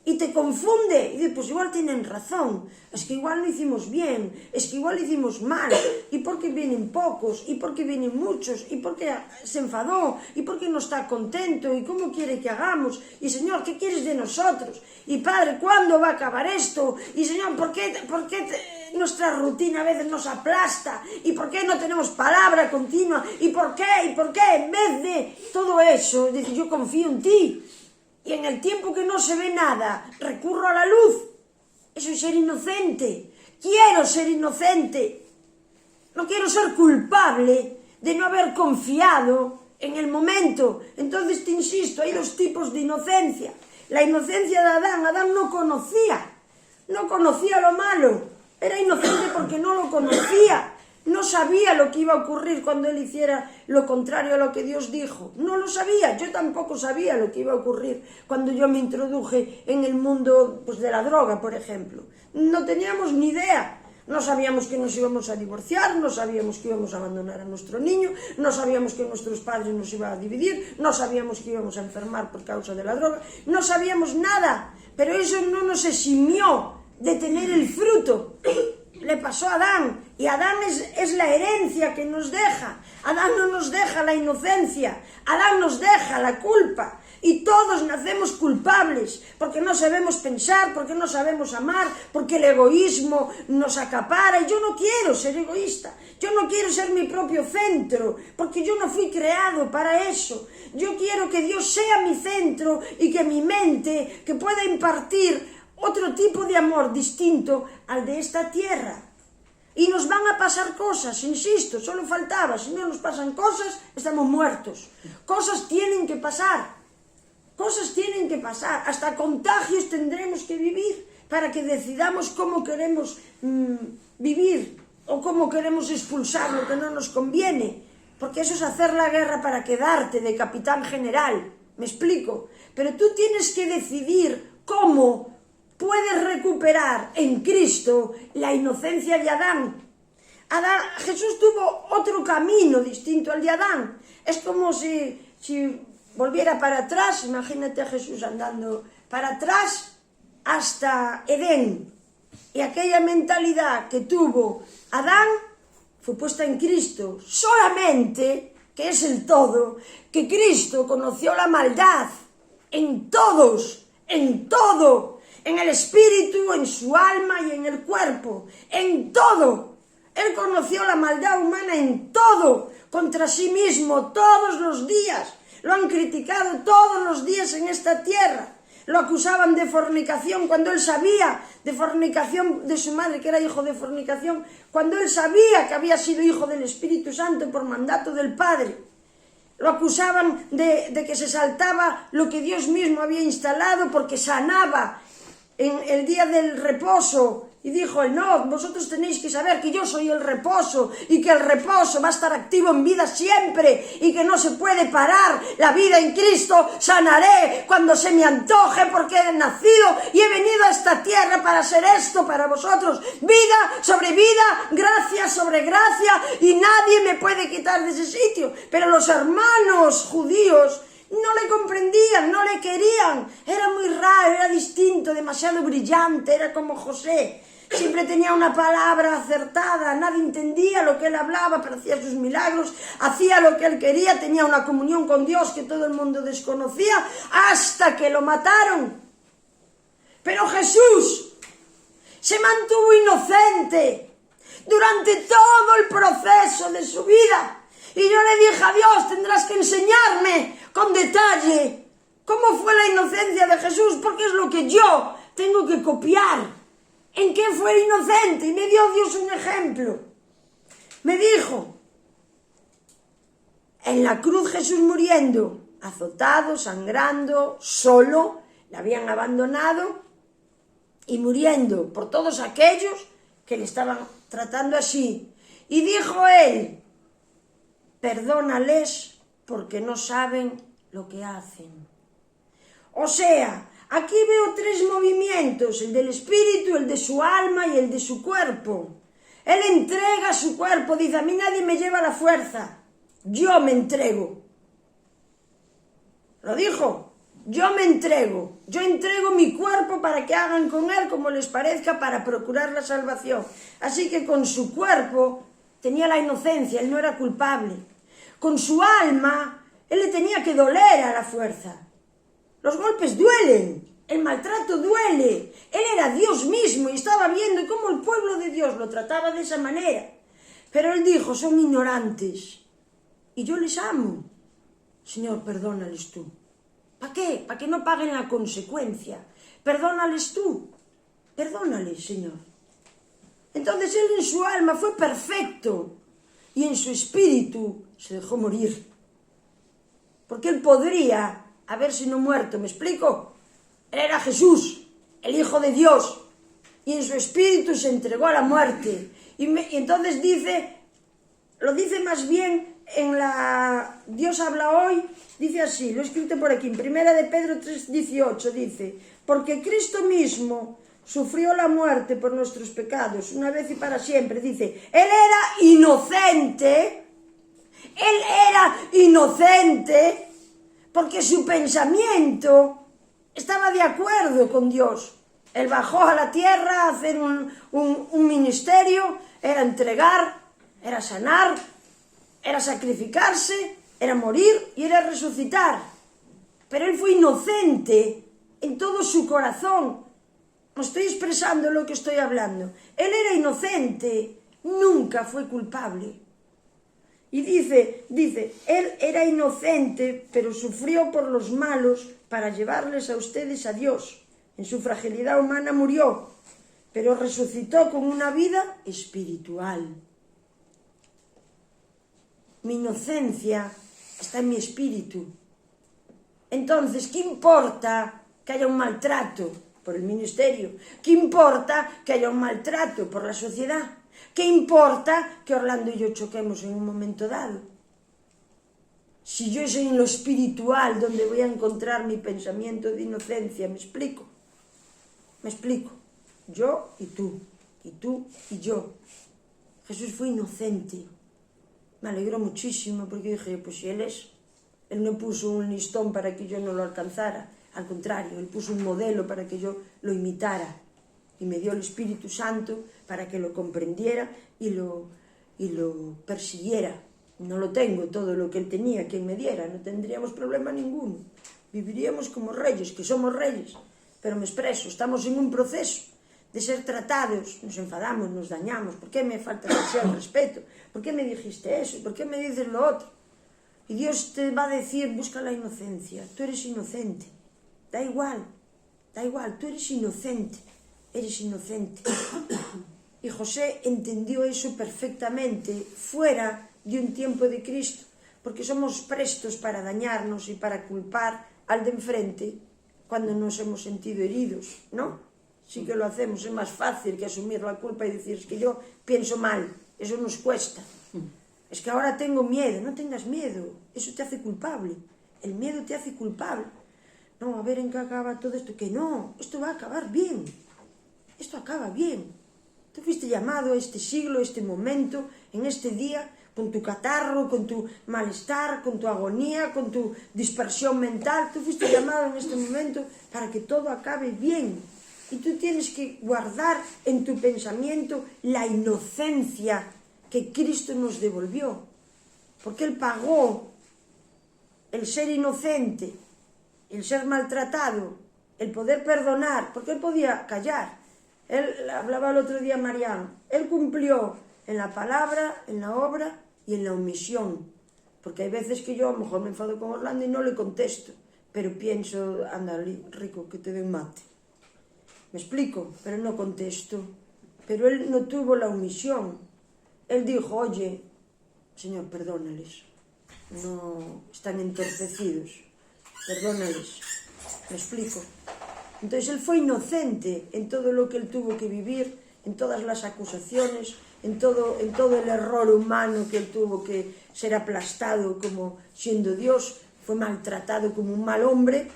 y te confunde, y dices, pues igual tienen razón, es que igual lo hicimos bien, es que igual lo hicimos mal, y por qué vienen pocos, y por qué vienen muchos, y por qué se enfadó, y por qué no está contento, y cómo quiere que hagamos, y Señor, ¿qué quieres de nosotros? Y Padre, ¿cuándo va a acabar esto? Y Señor, ¿por qué nuestra rutina a veces nos aplasta? ¿Y por qué no tenemos palabra continua? ¿Y por qué? En vez de todo eso, dice, yo confío en ti. Y en el tiempo que no se ve nada, recurro a la luz. Eso es ser inocente. Quiero ser inocente. No quiero ser culpable de no haber confiado en el momento. Entonces te insisto, hay dos tipos de inocencia. La inocencia de Adán. Adán no conocía lo malo. Era inocente porque no lo conocía. No sabía lo que iba a ocurrir cuando él hiciera lo contrario a lo que Dios dijo. No lo sabía. Yo tampoco sabía lo que iba a ocurrir cuando yo me introduje en el mundo, pues, de la droga, por ejemplo. No teníamos ni idea. No sabíamos que nos íbamos a divorciar, no sabíamos que íbamos a abandonar a nuestro niño, no sabíamos que nuestros padres nos iban a dividir, no sabíamos que íbamos a enfermar por causa de la droga. No sabíamos nada. Pero eso no nos eximió de tener el fruto. Le pasó a Adán, y Adán es la herencia que nos deja. Adán no nos deja la inocencia, Adán nos deja la culpa, y todos nacemos culpables, porque no sabemos pensar, porque no sabemos amar, porque el egoísmo nos acapara, y yo no quiero ser egoísta, yo no quiero ser mi propio centro, porque yo no fui creado para eso. Yo quiero que Dios sea mi centro, y que mi mente, que pueda impartir otro tipo de amor distinto al de esta tierra. Y nos van a pasar cosas, insisto, solo faltaba. Si no nos pasan cosas, estamos muertos. Cosas tienen que pasar, hasta contagios tendremos que vivir para que decidamos cómo queremos vivir, o cómo queremos expulsar lo que no nos conviene, porque eso es hacer la guerra para quedarte de capitán general, ¿me explico? Pero tú tienes que decidir cómo puedes recuperar en Cristo la inocencia de Adán. Jesús tuvo otro camino distinto al de Adán. Es como si si volviera para atrás, imagínate a Jesús andando para atrás hasta Edén, y aquella mentalidad que tuvo Adán fue puesta en Cristo, solamente que es el todo, que Cristo conoció la maldad en todos, en todo, en el espíritu, en su alma y en el cuerpo, en todo. Él conoció la maldad humana en todo, contra sí mismo, todos los días. Lo han criticado todos los días en esta tierra. Lo acusaban de fornicación cuando él sabía de fornicación de su madre, que era hijo de fornicación, cuando él sabía que había sido hijo del Espíritu Santo por mandato del Padre. Lo acusaban de que se saltaba lo que Dios mismo había instalado porque sanaba en el día del reposo. Y dijo él, no, vosotros tenéis que saber que yo soy el reposo y que el reposo va a estar activo en vida siempre y que no se puede parar la vida en Cristo. Sanaré cuando se me antoje porque he nacido y he venido a esta tierra para hacer esto para vosotros. Vida sobre vida, gracia sobre gracia, y nadie me puede quitar de ese sitio. Pero los hermanos judíos no le comprendían, no le querían. Era muy raro, era distinto, demasiado brillante, era como José. Siempre tenía una palabra acertada, nadie entendía lo que él hablaba, pero hacía sus milagros, hacía lo que él quería, tenía una comunión con Dios que todo el mundo desconocía, hasta que lo mataron. Pero Jesús se mantuvo inocente durante todo el proceso de su vida. Y yo le dije a Dios, tendrás que enseñarme con detalle cómo fue la inocencia de Jesús, porque es lo que yo tengo que copiar. ¿En qué fue inocente? Y me dio Dios un ejemplo. Me dijo, en la cruz Jesús muriendo, azotado, sangrando, solo, le habían abandonado, y muriendo por todos aquellos que le estaban tratando así. Y dijo él, perdónales porque no saben lo que hacen. O sea, aquí veo tres movimientos, el del espíritu, el de su alma y el de su cuerpo. Él entrega su cuerpo, dice, a mí nadie me lleva la fuerza, yo me entrego. Lo dijo, yo me entrego, yo entrego mi cuerpo para que hagan con él como les parezca para procurar la salvación. Así que con su cuerpo tenía la inocencia, él no era culpable. Con su alma, él le tenía que doler a la fuerza. Los golpes duelen, el maltrato duele. Él era Dios mismo y estaba viendo cómo el pueblo de Dios lo trataba de esa manera. Pero él dijo, son ignorantes y yo les amo. Señor, perdónales tú. ¿Para qué? Para que no paguen la consecuencia. Perdónales tú. Perdónales, Señor. Entonces él en su alma fue perfecto y en su espíritu se dejó morir. Porque él podría haberse no muerto, ¿me explico? Él era Jesús, el Hijo de Dios, y en su espíritu se entregó a la muerte. Y entonces dice, lo dice más bien en la... Dios habla hoy, dice así, lo he escrito por aquí, en 1 de Pedro 3:18, dice, porque Cristo mismo sufrió la muerte por nuestros pecados, una vez y para siempre, dice, Él era inocente, porque su pensamiento estaba de acuerdo con Dios. Él bajó a la tierra a hacer un ministerio, era entregar, era sanar, era sacrificarse, era morir y era resucitar. Pero él fue inocente en todo su corazón. Me estoy expresando lo que estoy hablando. Él era inocente, nunca fue culpable. Y dice, él era inocente, pero sufrió por los malos para llevarles a ustedes a Dios. En su fragilidad humana murió, pero resucitó con una vida espiritual. Mi inocencia está en mi espíritu. Entonces, ¿qué importa que haya un maltrato por el ministerio? ¿Qué importa que haya un maltrato por la sociedad? ¿Qué importa que Orlando y yo choquemos en un momento dado? Si yo soy en lo espiritual donde voy a encontrar mi pensamiento de inocencia, ¿me explico? Me explico. Yo y tú y yo. Jesús fue inocente. Me alegró muchísimo porque dije, pues si él es, Él no puso un listón para que yo no lo alcanzara, al contrario, Él puso un modelo para que yo lo imitara, y me dio el Espíritu Santo para que lo comprendiera y lo persiguiera. No lo tengo todo lo que Él tenía, quien me diera, no tendríamos problema ninguno. Viviríamos como reyes, que somos reyes, pero me expreso, estamos en un proceso de ser tratados, nos enfadamos, nos dañamos. ¿Por qué me falta el respeto? ¿Por qué me dijiste eso? ¿Por qué me dices lo otro? Y Dios te va a decir, busca la inocencia, tú eres inocente, da igual, tú eres inocente. Y José entendió eso perfectamente fuera de un tiempo de Cristo, porque somos prestos para dañarnos y para culpar al de enfrente cuando nos hemos sentido heridos, ¿no? Sí que lo hacemos, es más fácil que asumir la culpa y decir, es que yo pienso mal, eso nos cuesta. Es que ahora tengo miedo, no tengas miedo, eso te hace culpable, el miedo te hace culpable. No, a ver en qué acaba todo esto, que no, esto va a acabar bien, esto acaba bien. Tú fuiste llamado a este siglo, a este momento, en este día, con tu catarro, con tu malestar, con tu agonía, con tu dispersión mental, tú fuiste llamado en este momento para que todo acabe bien. Y tú tienes que guardar en tu pensamiento la inocencia que Cristo nos devolvió, porque Él pagó el ser inocente, el ser maltratado, el poder perdonar, porque Él podía callar. Él hablaba el otro día a Mariano, Él cumplió en la palabra, en la obra y en la omisión, porque hay veces que yo a lo mejor me enfado con Orlando y no le contesto, pero pienso, anda rico, que te den mate. Me explico, pero no contesto. Pero Él no tuvo la omisión. Él dijo, oye, Señor, perdónales, no están entorpecidos, perdónales. Me explico. Entonces Él fue inocente en todo lo que Él tuvo que vivir, en todas las acusaciones, en todo el error humano que Él tuvo que ser aplastado como siendo Dios, fue maltratado como un mal hombre,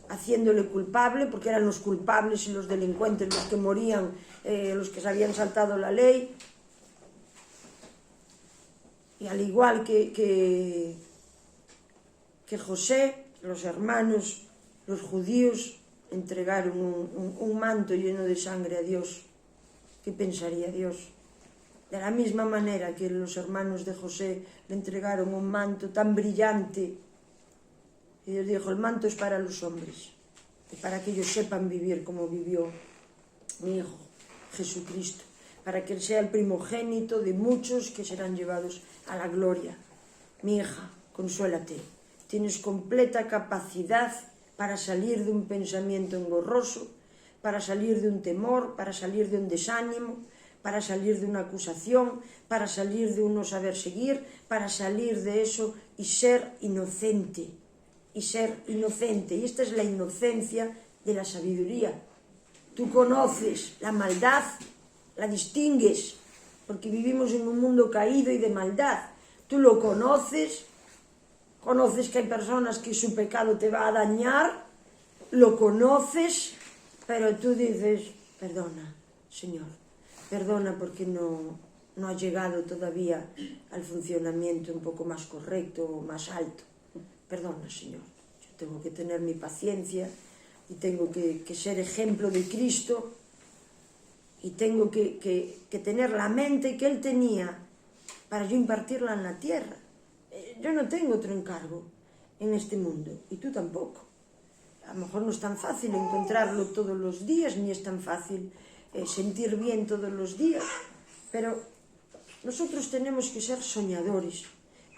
haciéndole culpable, porque eran los culpables y los delincuentes los que morían, los que se habían saltado la ley. Y al igual que José, los hermanos, los judíos, entregaron un manto lleno de sangre a Dios. ¿Qué pensaría Dios? De la misma manera que los hermanos de José le entregaron un manto tan brillante, y Dios dijo, el manto es para los hombres, y para que ellos sepan vivir como vivió mi Hijo Jesucristo, para que Él sea el primogénito de muchos que serán llevados a la gloria. Mi hija, consuélate, tienes completa capacidad para salir de un pensamiento engorroso, para salir de un temor, para salir de un desánimo, para salir de una acusación, para salir de un no saber seguir, para salir de eso y ser inocente. Y esta es la inocencia de la sabiduría. Tú conoces la maldad, la distingues, porque vivimos en un mundo caído y de maldad. Tú lo conoces que hay personas que su pecado te va a dañar, lo conoces, pero tú dices, perdona, Señor, perdona porque no ha llegado todavía al funcionamiento un poco más correcto o más alto. Perdona, Señor, yo tengo que tener mi paciencia y tengo que ser ejemplo de Cristo y tengo que tener la mente que Él tenía para yo impartirla en la tierra. Yo no tengo otro encargo en este mundo y tú tampoco. A lo mejor no es tan fácil encontrarlo todos los días, ni es tan fácil sentir bien todos los días, pero nosotros tenemos que ser soñadores.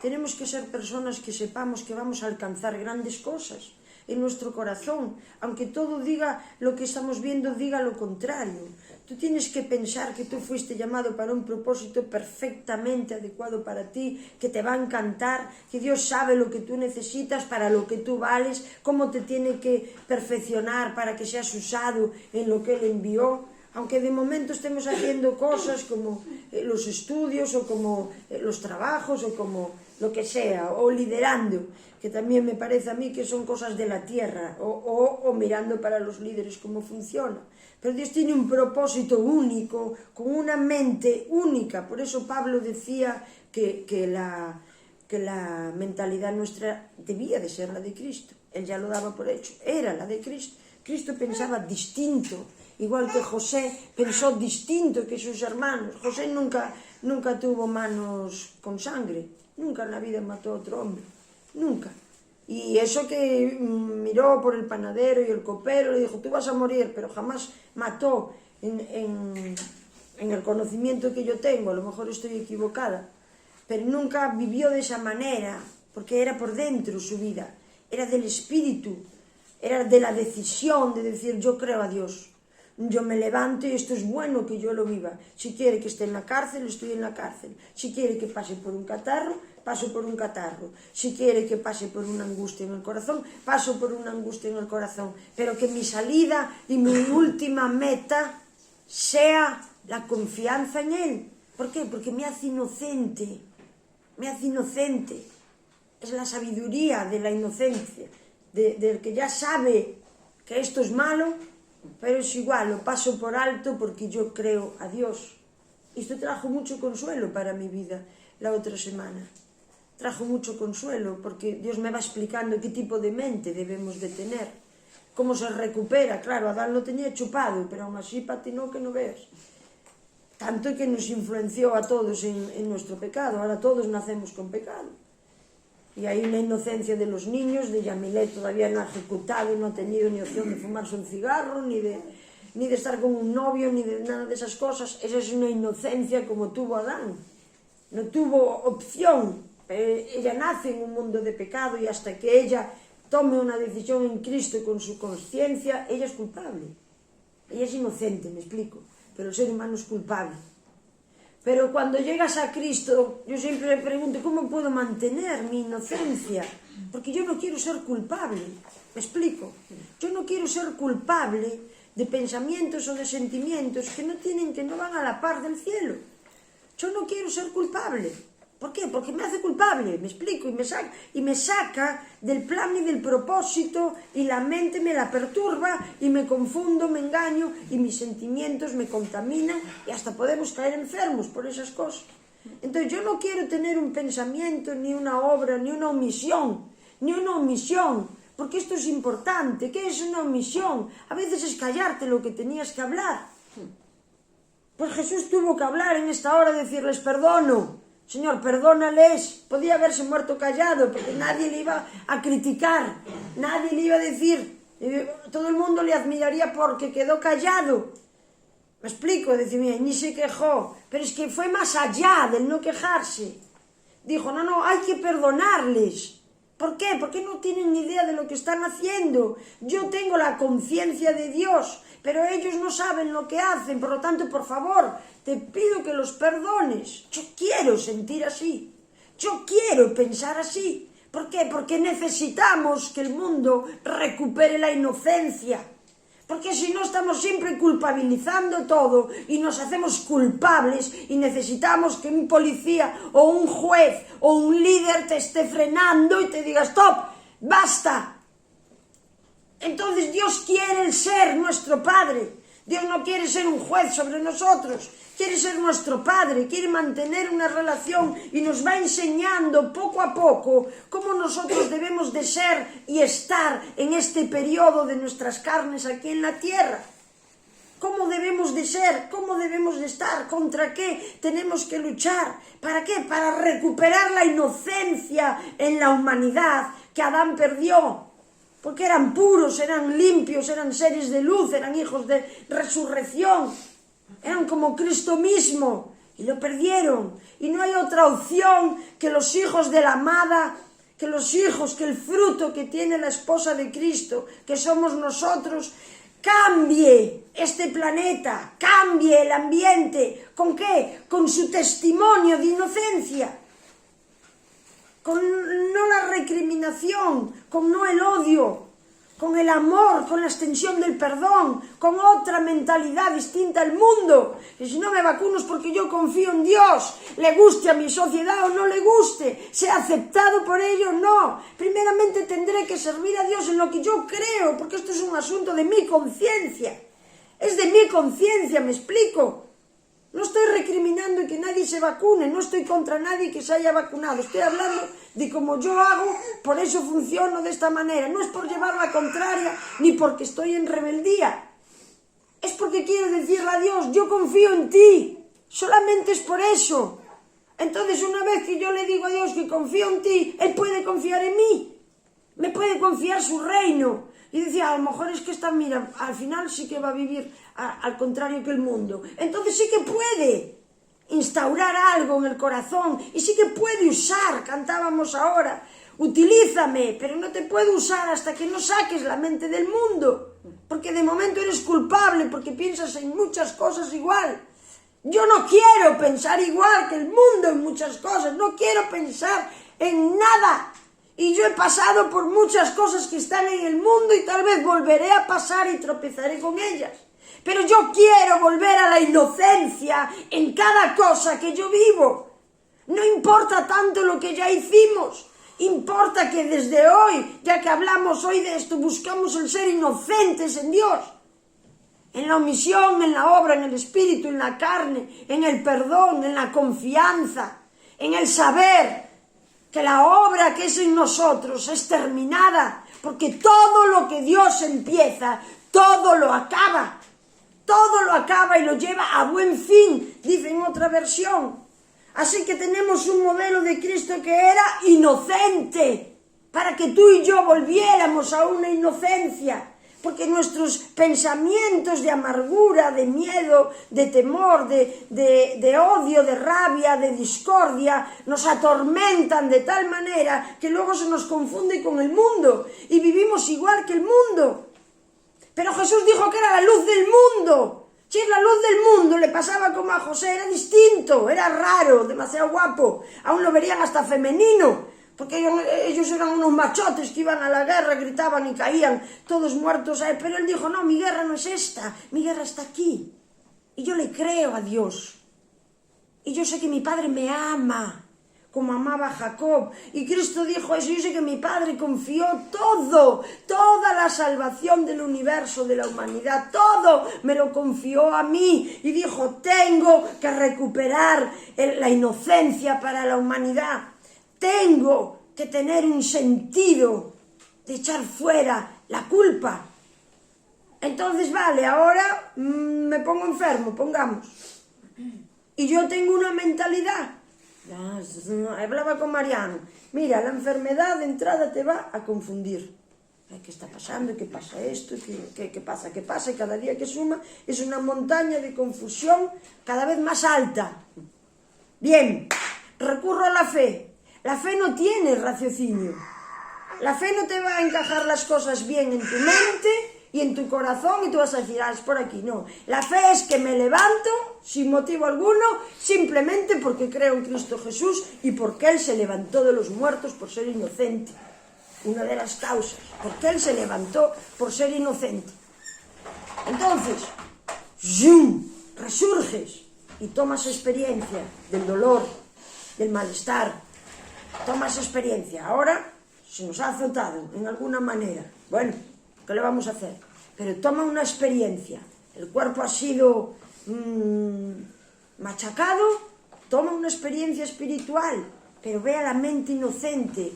Tenemos que ser personas que sepamos que vamos a alcanzar grandes cosas en nuestro corazón, aunque todo diga, lo que estamos viendo diga lo contrario. Tú tienes que pensar que tú fuiste llamado para un propósito perfectamente adecuado para ti, que te va a encantar, que Dios sabe lo que tú necesitas, para lo que tú vales, cómo te tiene que perfeccionar para que seas usado en lo que Él envió. Aunque de momento estemos haciendo cosas como los estudios o como los trabajos o como lo que sea, o liderando, que también me parece a mí que son cosas de la tierra, o mirando para los líderes cómo funciona. Pero Dios tiene un propósito único, con una mente única. Por eso Pablo decía que que la mentalidad nuestra debía de ser la de Cristo. Él ya lo daba por hecho, era la de Cristo. Cristo pensaba distinto, igual que José pensó distinto que sus hermanos. José nunca tuvo manos con sangre, nunca en la vida mató a otro hombre, nunca. Y eso que miró por el panadero y el copero, le dijo, tú vas a morir, pero jamás mató en el conocimiento que yo tengo, a lo mejor estoy equivocada, pero nunca vivió de esa manera, porque era por dentro su vida, era del espíritu, era de la decisión de decir, yo creo a Dios, yo me levanto y esto es bueno que yo lo viva. Si quiere que esté en la cárcel, estoy en la cárcel. Si quiere que pase por un catarro, paso por un catarro. Si quiere que pase por una angustia en el corazón, paso por una angustia en el corazón. Pero que mi salida y mi última meta sea la confianza en Él. ¿Por qué? Porque me hace inocente. Me hace inocente. Es la sabiduría de la inocencia, del que ya sabe que esto es malo, pero es igual, lo paso por alto porque yo creo a Dios. Esto trajo mucho consuelo para mi vida la otra semana. Trajo mucho consuelo porque Dios me va explicando qué tipo de mente debemos de tener, cómo se recupera. Claro, Adán lo tenía chupado, pero aún así patinó que no veas. Tanto que nos influenció a todos en nuestro pecado. Ahora todos nacemos con pecado. Y hay una inocencia de los niños, de Yamilet todavía no ha ejecutado, no ha tenido ni opción de fumarse un cigarro, ni de estar con un novio, ni de nada de esas cosas. Esa es una inocencia como tuvo Adán. No tuvo opción. Ella nace en un mundo de pecado y hasta que ella tome una decisión en Cristo con su conciencia, ella es culpable. Ella es inocente, me explico, pero el ser humano es culpable. Pero cuando llegas a Cristo, yo siempre le pregunto, ¿cómo puedo mantener mi inocencia? Porque yo no quiero ser culpable, ¿me explico? Yo no quiero ser culpable de pensamientos o de sentimientos que no van a la par del cielo. Yo no quiero ser culpable. ¿Por qué? Porque me hace culpable, me explico, y me saca del plan y del propósito, y la mente me la perturba, y me confundo, me engaño, y mis sentimientos me contaminan, y hasta podemos caer enfermos por esas cosas. Entonces yo no quiero tener un pensamiento, ni una obra, ni una omisión, porque esto es importante. ¿Qué es una omisión? A veces es callarte lo que tenías que hablar. Pues Jesús tuvo que hablar en esta hora, decirles perdono. Señor, perdónales. Podía haberse muerto callado porque nadie le iba a criticar, nadie le iba a decir, todo el mundo le admiraría porque quedó callado. Me explico, decir, ni se quejó, pero es que fue más allá del no quejarse. Dijo, no, hay que perdonarles. ¿Por qué? Porque no tienen ni idea de lo que están haciendo. Yo tengo la conciencia de Dios, pero ellos no saben lo que hacen. Por lo tanto, por favor, te pido que los perdones. Yo quiero sentir así. Yo quiero pensar así. ¿Por qué? Porque necesitamos que el mundo recupere la inocencia. Porque si no estamos siempre culpabilizando todo y nos hacemos culpables y necesitamos que un policía o un juez o un líder te esté frenando y te diga stop, basta. Entonces Dios quiere ser nuestro Padre. Dios no quiere ser un juez sobre nosotros, quiere ser nuestro Padre, quiere mantener una relación y nos va enseñando poco a poco cómo nosotros debemos de ser y estar en este periodo de nuestras carnes aquí en la tierra. ¿Cómo debemos de ser? ¿Cómo debemos de estar? ¿Contra qué tenemos que luchar? ¿Para qué? Para recuperar la inocencia en la humanidad que Adán perdió. Porque eran puros, eran limpios, eran seres de luz, eran hijos de resurrección, eran como Cristo mismo, y lo perdieron. Y no hay otra opción que los hijos de la amada, que el fruto que tiene la esposa de Cristo, que somos nosotros, cambie este planeta, cambie el ambiente. ¿Con qué? Con su testimonio de inocencia. Con no la recriminación, con no el odio, con el amor, con la extensión del perdón, con otra mentalidad distinta al mundo. Y si no me vacuno es porque yo confío en Dios, le guste a mi sociedad o no le guste, sea aceptado por ello o no. Primeramente tendré que servir a Dios en lo que yo creo, porque esto es un asunto de mi conciencia. Es de mi conciencia, ¿me explico? No estoy recriminando que nadie se vacune, no estoy contra nadie que se haya vacunado, estoy hablando de cómo yo hago, por eso funciono de esta manera. No es por llevar la contraria, ni porque estoy en rebeldía. Es porque quiero decirle a Dios, yo confío en ti, solamente es por eso. Entonces, una vez que yo le digo a Dios que confío en ti, Él puede confiar en mí, me puede confiar su reino. Y decía, a lo mejor es que esta, mira, al final sí que va a vivir al contrario que el mundo. Entonces sí que puede instaurar algo en el corazón y sí que puede usar, cantábamos ahora, utilízame, pero no te puedo usar hasta que no saques la mente del mundo, porque de momento eres culpable, porque piensas en muchas cosas igual. Yo no quiero pensar igual que el mundo en muchas cosas, no quiero pensar en nada. Y yo he pasado por muchas cosas que están en el mundo y tal vez volveré a pasar y tropezaré con ellas. Pero yo quiero volver a la inocencia en cada cosa que yo vivo. No importa tanto lo que ya hicimos, importa que desde hoy, ya que hablamos hoy de esto, buscamos el ser inocentes en Dios. En la omisión, en la obra, en el espíritu, en la carne, en el perdón, en la confianza, en el saber que la obra que es en nosotros es terminada, porque todo lo que Dios empieza, todo lo acaba y lo lleva a buen fin, dice en otra versión. Así que tenemos un modelo de Cristo que era inocente, para que tú y yo volviéramos a una inocencia, porque nuestros pensamientos de amargura, de miedo, de temor, de odio, de rabia, de discordia, nos atormentan de tal manera que luego se nos confunde con el mundo y vivimos igual que el mundo. Pero Jesús dijo que era la luz del mundo. Si es la luz del mundo, le pasaba como a José, era distinto, era raro, demasiado guapo, aún lo verían hasta femenino, porque ellos eran unos machotes que iban a la guerra, gritaban y caían todos muertos. Pero él dijo, no, mi guerra no es esta, mi guerra está aquí. Y yo le creo a Dios. Y yo sé que mi Padre me ama, como amaba a Jacob. Y Cristo dijo eso, yo sé que mi Padre confió toda la salvación del universo, de la humanidad, todo me lo confió a mí. Y dijo, tengo que recuperar la inocencia para la humanidad. Tengo que tener un sentido de echar fuera la culpa. Entonces, vale, ahora me pongo enfermo, pongamos. Y yo tengo una mentalidad. Hablaba con Mariano. Mira, la enfermedad de entrada te va a confundir. ¿Qué está pasando? ¿Qué pasa esto? ¿Qué pasa? ¿Qué pasa? Y cada día que suma es una montaña de confusión cada vez más alta. Bien, recurro a la fe. La fe no tiene raciocinio. La fe no te va a encajar las cosas bien en tu mente y en tu corazón y tú vas a decir, es por aquí. No, la fe es que me levanto sin motivo alguno, simplemente porque creo en Cristo Jesús y porque Él se levantó de los muertos por ser inocente. Una de las causas, porque Él se levantó por ser inocente. Entonces, ¡zum!, resurges y tomas experiencia del dolor, del malestar. Tomas experiencia. Ahora se nos ha azotado en alguna manera. Bueno, ¿qué le vamos a hacer? Pero toma una experiencia. El cuerpo ha sido machacado, toma una experiencia espiritual, pero ve a la mente inocente,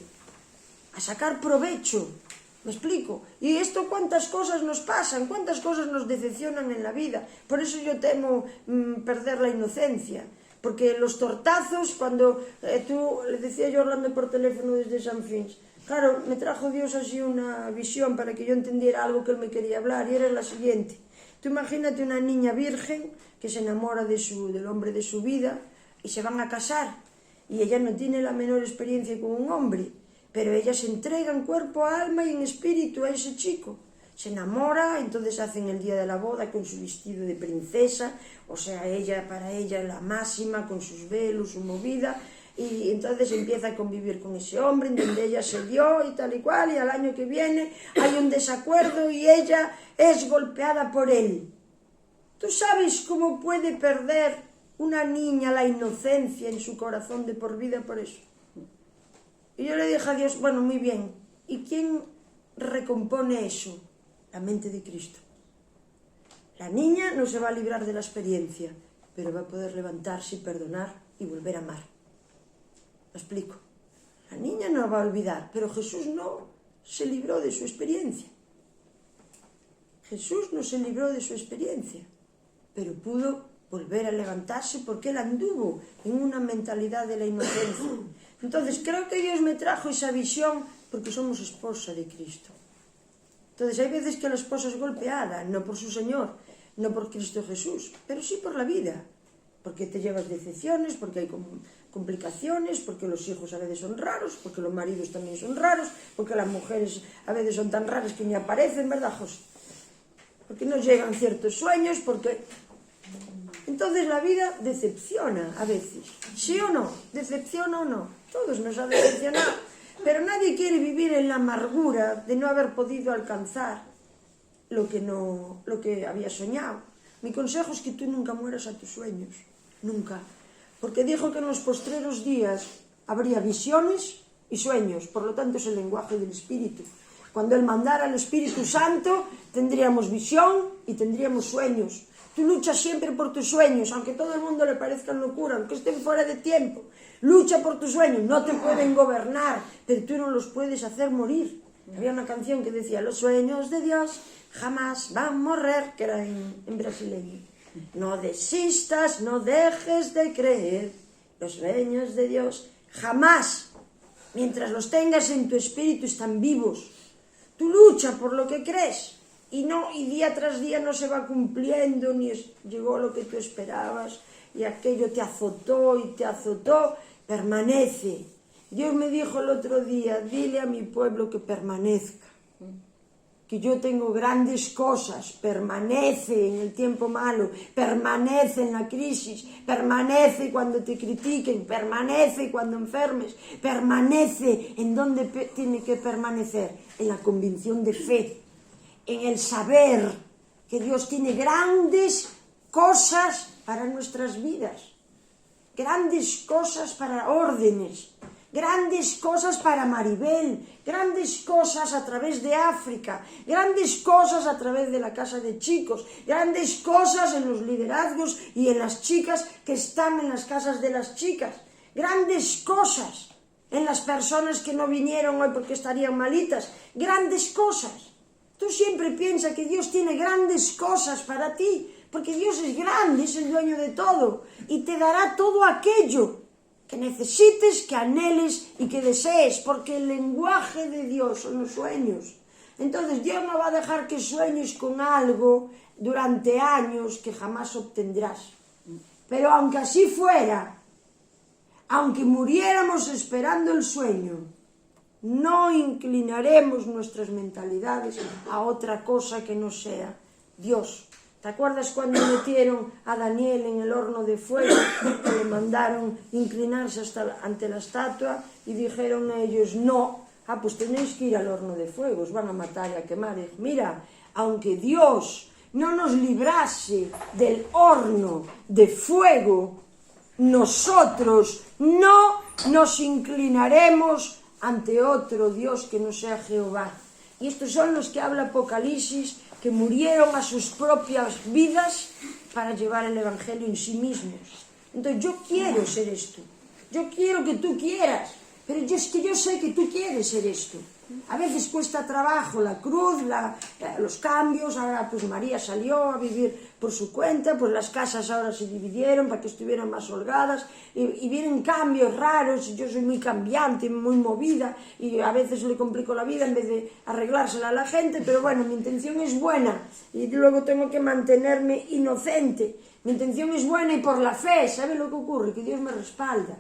a sacar provecho. ¿Me explico? Y esto, cuántas cosas nos pasan, cuántas cosas nos decepcionan en la vida. Por eso yo temo perder la inocencia. Porque los tortazos, cuando tú, le decía yo hablando por teléfono desde San Fins, claro, me trajo Dios así una visión para que yo entendiera algo que Él me quería hablar, y era la siguiente. Tú imagínate una niña virgen que se enamora del hombre de su vida y se van a casar, y ella no tiene la menor experiencia con un hombre, pero ella se entrega en cuerpo, alma y en espíritu a ese chico. Se enamora, entonces hacen el día de la boda con su vestido de princesa, o sea, para ella la máxima, con sus velos, su movida, y entonces empieza a convivir con ese hombre, en donde ella se dio y tal y cual, y al año que viene hay un desacuerdo y ella es golpeada por él. ¿Tú sabes cómo puede perder una niña la inocencia en su corazón de por vida por eso? Y yo le dije a Dios, bueno, muy bien, ¿y quién recompone eso? La mente de Cristo. La niña no se va a librar de la experiencia, pero va a poder levantarse y perdonar y volver a amar. ¿Me explico? La niña no va a olvidar, pero Jesús no se libró de su experiencia. Jesús no se libró de su experiencia, pero pudo volver a levantarse porque él anduvo en una mentalidad de la inocencia. Entonces creo que Dios me trajo esa visión porque somos esposa de Cristo. Entonces hay veces que la esposa es golpeada, no por su Señor, no por Cristo Jesús, pero sí por la vida, porque te llevas decepciones, porque hay complicaciones, porque los hijos a veces son raros, porque los maridos también son raros, porque las mujeres a veces son tan raras que ni aparecen, ¿verdad, José? Porque no llegan ciertos sueños, porque... Entonces la vida decepciona a veces, ¿sí o no? ¿Decepciona o no? Todos nos ha decepcionado, pero nadie quiere vivir en la amargura de no haber podido alcanzar lo que había soñado. Mi consejo es que tú nunca mueras a tus sueños, nunca, porque dijo que en los postreros días habría visiones y sueños, por lo tanto es el lenguaje del Espíritu. Cuando Él mandara al Espíritu Santo tendríamos visión y tendríamos sueños. Tú luchas siempre por tus sueños, aunque todo el mundo le parezca locura, aunque estén fuera de tiempo. Lucha por tus sueños, no te pueden gobernar, pero tú no los puedes hacer morir. Había una canción que decía, los sueños de Dios jamás van a morir, que era en brasileño. No desistas, no dejes de creer, los sueños de Dios jamás, mientras los tengas en tu espíritu, están vivos. Tú lucha por lo que crees. Y día tras día no se va cumpliendo, ni llegó lo que tú esperabas, y aquello te azotó y te azotó, permanece. Dios me dijo el otro día, dile a mi pueblo que permanezca, que yo tengo grandes cosas, permanece en el tiempo malo, permanece en la crisis, permanece cuando te critiquen, permanece cuando enfermes, permanece en donde tiene que permanecer, en la convicción de fe, en el saber que Dios tiene grandes cosas para nuestras vidas, grandes cosas para órdenes, grandes cosas para Maribel, grandes cosas a través de África, grandes cosas a través de la casa de chicos, grandes cosas en los liderazgos y en las chicas que están en las casas de las chicas, grandes cosas en las personas que no vinieron hoy porque estarían malitas, grandes cosas. Tú siempre piensas que Dios tiene grandes cosas para ti, porque Dios es grande, es el dueño de todo, y te dará todo aquello que necesites, que anheles y que desees, porque el lenguaje de Dios son los sueños. Entonces Dios no va a dejar que sueñes con algo durante años que jamás obtendrás. Pero aunque así fuera, aunque muriéramos esperando el sueño, no inclinaremos nuestras mentalidades a otra cosa que no sea Dios. ¿Te acuerdas cuando metieron a Daniel en el horno de fuego? Que le mandaron inclinarse ante la estatua y dijeron ellos, no, pues tenéis que ir al horno de fuego, os van a matar y a quemar. Y mira, aunque Dios no nos librase del horno de fuego, nosotros no nos inclinaremos ante otro Dios que no sea Jehová. Y estos son los que habla Apocalipsis, que murieron a sus propias vidas para llevar el Evangelio en sí mismos. Entonces yo quiero ser esto, yo quiero que tú quieras, pero es que yo sé que tú quieres ser esto. A veces cuesta trabajo la cruz, los cambios. Ahora pues María salió a vivir por su cuenta, pues las casas ahora se dividieron para que estuvieran más holgadas, y vienen cambios raros. Yo soy muy cambiante, muy movida, y a veces le complico la vida en vez de arreglársela a la gente, pero bueno, mi intención es buena, y luego tengo que mantenerme inocente. Mi intención es buena y por la fe, ¿sabe lo que ocurre? Que Dios me respalda.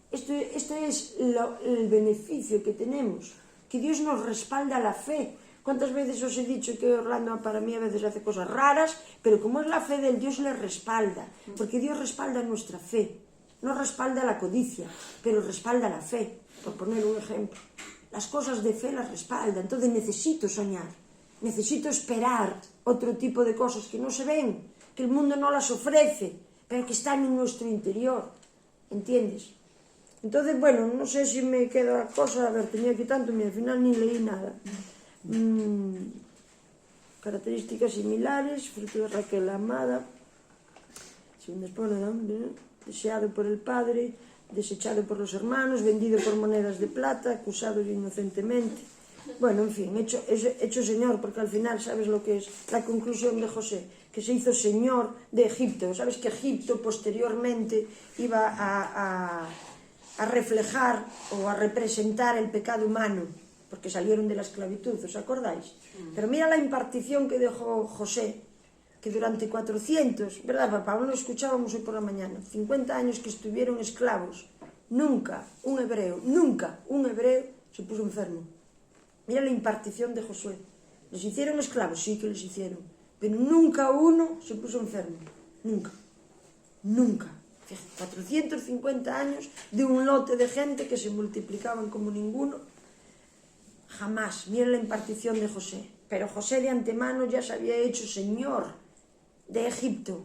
Este es el beneficio que tenemos, que Dios nos respalda la fe. ¿Cuántas veces os he dicho que Orlando para mí a veces hace cosas raras, pero como es la fe del Dios le respalda, porque Dios respalda nuestra fe, no respalda la codicia, pero respalda la fe, por poner un ejemplo. Las cosas de fe las respalda. Entonces necesito soñar, necesito esperar otro tipo de cosas que no se ven, que el mundo no las ofrece, pero que están en nuestro interior, ¿entiendes? Entonces, bueno, no sé si me queda cosa, a ver, tenía aquí tanto, y al final ni leí nada. Características similares, fruto de Raquel amada. después, deseado por el padre, desechado por los hermanos, vendido por monedas de plata, acusado inocentemente. Bueno, en fin, hecho señor, porque al final sabes lo que es la conclusión de José, que se hizo señor de Egipto. Sabes que Egipto posteriormente iba a reflejar o a representar el pecado humano, porque salieron de la esclavitud, ¿os acordáis? Pero mira la impartición que dejó José, que durante 400, ¿verdad, papá? Lo escuchábamos hoy por la mañana, 50 años que estuvieron esclavos, nunca un hebreo se puso enfermo. Mira la impartición de Josué. ¿Les hicieron esclavos? Sí que les hicieron, pero nunca uno se puso enfermo, nunca. Fíjate, 450 años de un lote de gente que se multiplicaban como ninguno, jamás. Mira la impartición de José. Pero José de antemano ya se había hecho señor de Egipto,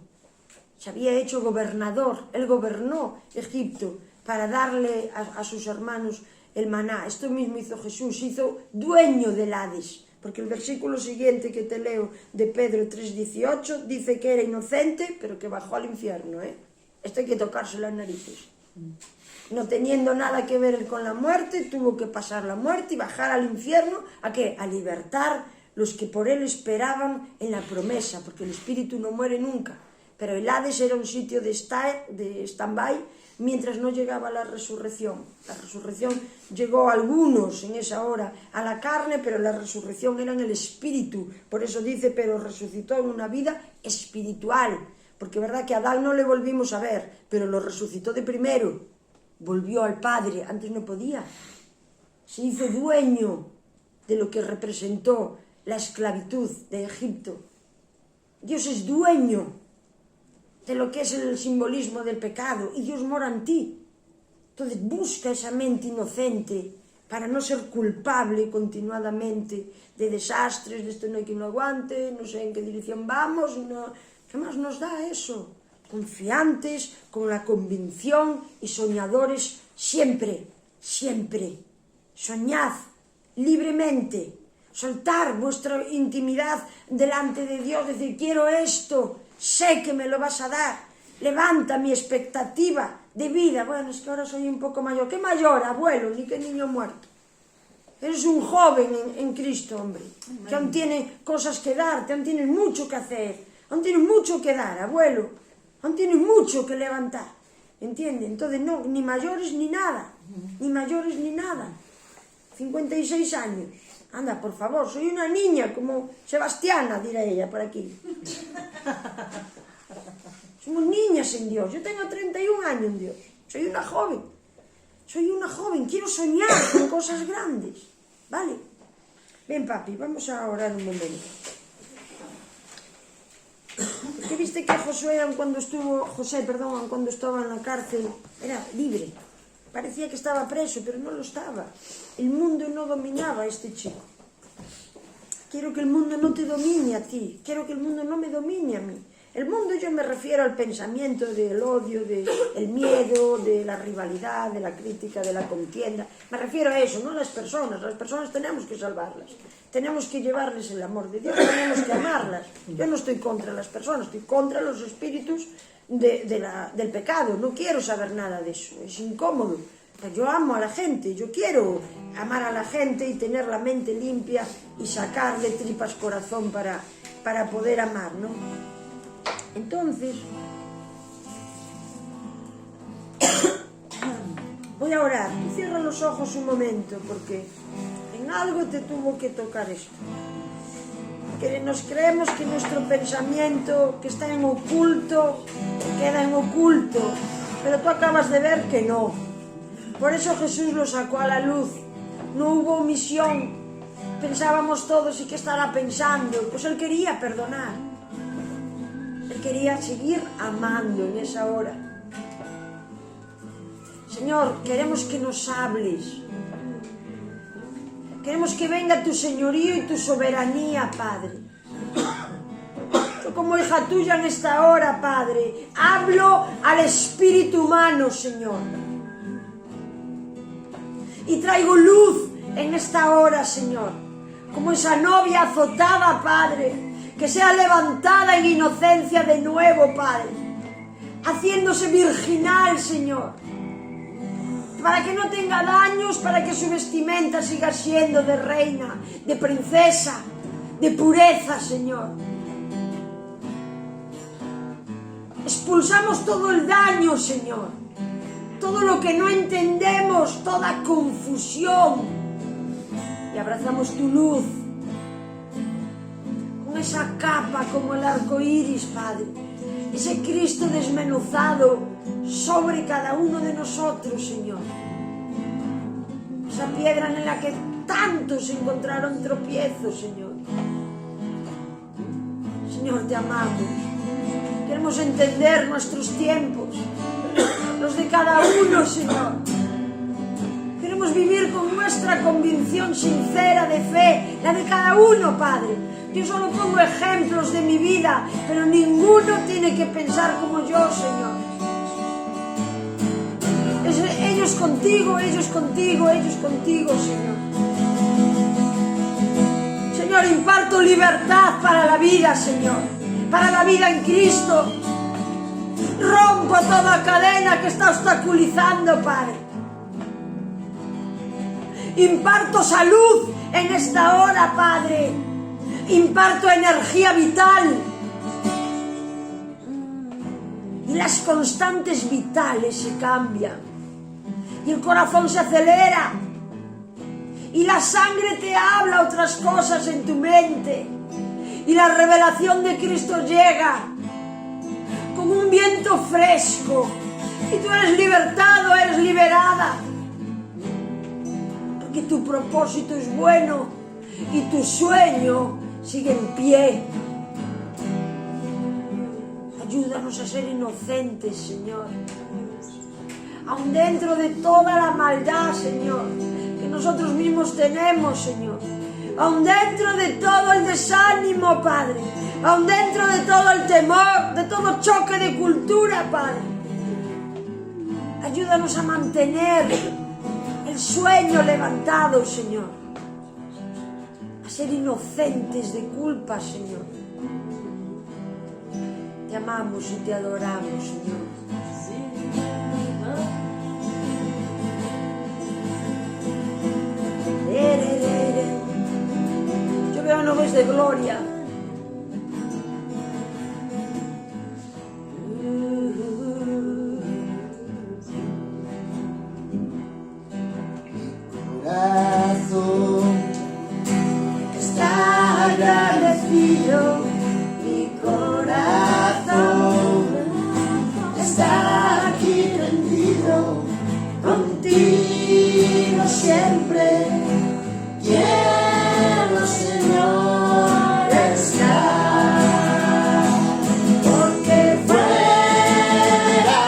se había hecho gobernador. Él gobernó Egipto para darle a sus hermanos el maná. Esto mismo hizo Jesús, hizo dueño del Hades, porque el versículo siguiente que te leo de Pedro 3:18 dice que era inocente, pero que bajó al infierno, Esto hay que tocarse las narices. No teniendo nada que ver con la muerte, tuvo que pasar la muerte y bajar al infierno. ¿A qué? A libertar los que por él esperaban en la promesa, porque el espíritu no muere nunca. Pero el Hades era un sitio de stand-by mientras no llegaba la resurrección. La resurrección llegó a algunos en esa hora a la carne, pero la resurrección era en el espíritu. Por eso dice, pero resucitó en una vida espiritual. Porque es verdad que a Adán no le volvimos a ver, pero lo resucitó de primero. Volvió al Padre, antes no podía. Se hizo dueño de lo que representó la esclavitud de Egipto. Dios es dueño de lo que es el simbolismo del pecado, y Dios mora en ti. Entonces busca esa mente inocente para no ser culpable continuadamente de desastres, de esto no hay quien lo aguante, no sé en qué dirección vamos, ¿qué más nos da eso? Confiantes, con la convicción y soñadores siempre, siempre. Soñad libremente, soltar vuestra intimidad delante de Dios, decir, quiero esto, sé que me lo vas a dar, levanta mi expectativa de vida. Bueno, es que ahora soy un poco mayor. ¿Qué mayor, abuelo? Ni que niño muerto. Eres un joven en Cristo, hombre, que aún tiene cosas que darte, aún tienes mucho que hacer, aún tienes mucho que dar, abuelo, aún tienes mucho que levantar, ¿entiendes? Entonces no, ni mayores ni nada, ni mayores ni nada. 56 años, anda, por favor, soy una niña como Sebastiana, dirá ella por aquí. Somos niñas en Dios. Yo tengo 31 años en Dios, soy una joven, quiero soñar con cosas grandes, ¿vale? Ven, papi, vamos a orar un momento. Porque viste que José, cuando estaba en la cárcel, era libre. Parecía que estaba preso, pero no lo estaba. El mundo no dominaba a este chico. Quiero que el mundo no te domine a ti. Quiero que el mundo no me domine a mí. El mundo, yo me refiero al pensamiento del odio, del miedo, de la rivalidad, de la crítica, de la contienda. Me refiero a eso, no a las personas. Las personas tenemos que salvarlas. Tenemos que llevarles el amor de Dios, tenemos que amarlas. Yo no estoy contra las personas, estoy contra los espíritus del pecado. No quiero saber nada de eso, es incómodo. Yo amo a la gente, yo quiero amar a la gente y tener la mente limpia y sacar de tripas corazón para poder amar, ¿no? Entonces, voy a orar. Cierra los ojos un momento, porque en algo te tuvo que tocar esto. Que nos creemos que nuestro pensamiento, que está en oculto, queda en oculto, pero tú acabas de ver que no. Por eso Jesús lo sacó a la luz. No hubo omisión. Pensábamos todos, ¿y qué estará pensando? Pues Él quería perdonar. Él quería seguir amando en esa hora. Señor, queremos que nos hables. Queremos que venga tu señorío y tu soberanía, Padre. Yo como hija tuya en esta hora, Padre, hablo al espíritu humano, Señor. Y traigo luz en esta hora, Señor. Como esa novia azotada, Padre, que sea levantada en inocencia de nuevo, Padre. haciéndose virginal, Señor, para que no tenga daños, para que su vestimenta siga siendo de reina, de princesa, de pureza, Señor. Expulsamos todo el daño, Señor, todo lo que no entendemos, toda confusión, y abrazamos tu luz con esa capa como el arco iris, Padre, ese Cristo desmenuzado sobre cada uno de nosotros, Señor, esa piedra en la que tantos encontraron tropiezos, Señor. Señor, te amamos. Queremos entender nuestros tiempos, los de cada uno, Señor. Queremos vivir con nuestra convicción sincera de fe, la de cada uno, Padre. Yo solo pongo ejemplos de mi vida, pero ninguno tiene que pensar como yo, Señor. Ellos contigo, ellos contigo, ellos contigo, Señor. Señor, imparto libertad para la vida, Señor, para la vida en Cristo. Rompo toda cadena que está obstaculizando, Padre. Imparto salud en esta hora, Padre. Imparto energía vital. Y las constantes vitales se cambian. Y el corazón se acelera. Y la sangre te habla otras cosas en tu mente. Y la revelación de Cristo llega como un viento fresco. Y tú eres libertado, eres liberada. Porque tu propósito es bueno y tu sueño sigue en pie. Ayúdanos a ser inocentes, Señor. Aun dentro de toda la maldad, Señor, que nosotros mismos tenemos, Señor. Aun dentro de todo el desánimo, Padre. Aun dentro de todo el temor, de todo choque de cultura, Padre. Ayúdanos a mantener el sueño levantado, Señor. A ser inocentes de culpa, Señor. Te amamos y te adoramos, Señor. Yo veo nubes de gloria. Corazón está agradecido, mi corazón está aquí rendido, contigo siempre quiero, Señor, estar, porque fuera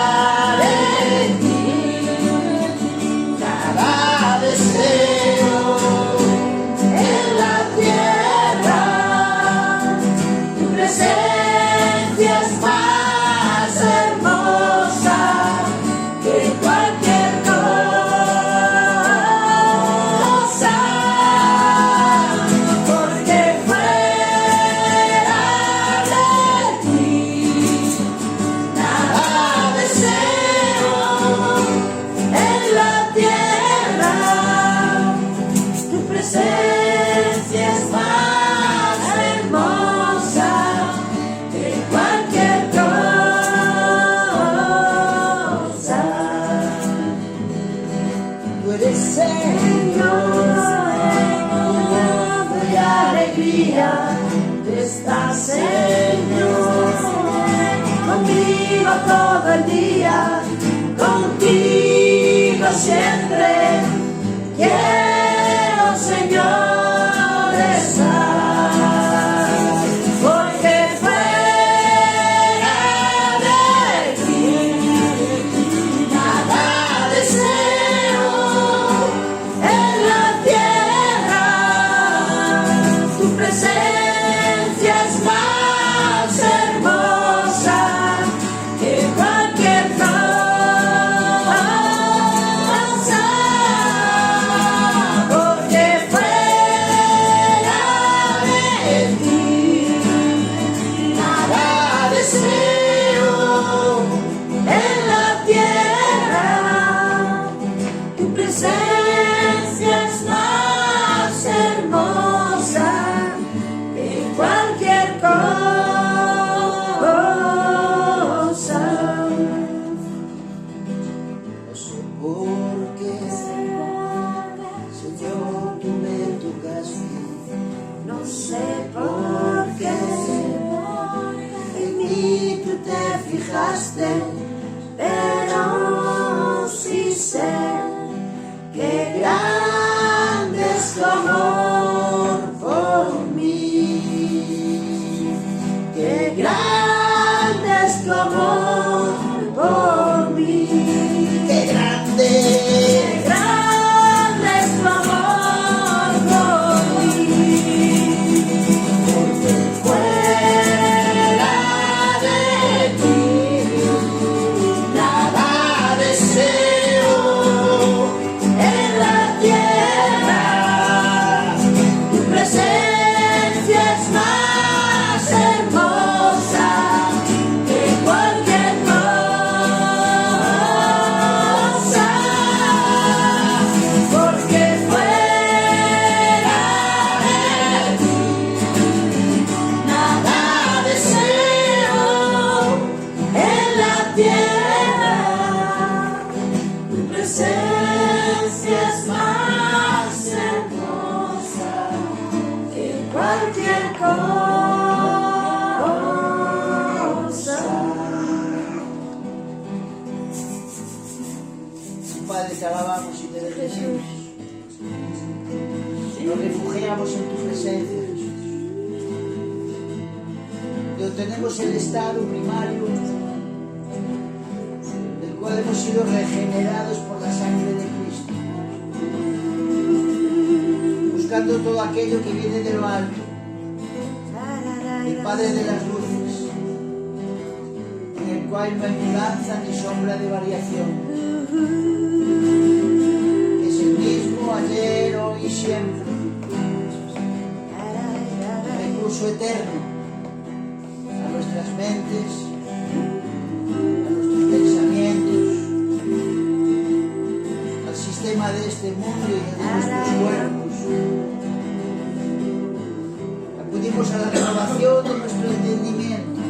de ti nada deseo en la tierra, tu presencia es más hermosa que cualquier cosa, porque fuera de ti nada deseo en la tierra, tu presencia es más hermosa que cualquier cosa. Tú eres Señor, y alegría está, Señor, conmigo todo el día, contigo siempre quiero, Señor, estar, porque fuera de ti nada deseo en la tierra, tu presencia es más hermosa que cualquier cosa, porque fuera pero sí sé que grande es tu amor por mí, que grande es tu amor por mí, que grande es tu amor por mí, porque fuera de ti nada deseo en la tierra, tu presencia es más hermosa que cualquier cosa, porque fuera de ti nada deseo en la tierra, tu presencia es más hermosa que cualquier cosa. Padre, te alabamos y te bendecimos. Nos refugiamos en tu presencia, Jesús. Y obtenemos el estado primario del cual hemos sido regenerados por la sangre de Cristo, buscando todo aquello que viene de lo alto, el Padre de las luces, en el cual no hay mudanza ni sombra de variación, que es el mismo ayer, hoy y siempre, recurso eterno a nuestras mentes, a nuestros pensamientos, al sistema de este mundo y de nuestros cuerpos. Acudimos a la renovación de nuestro entendimiento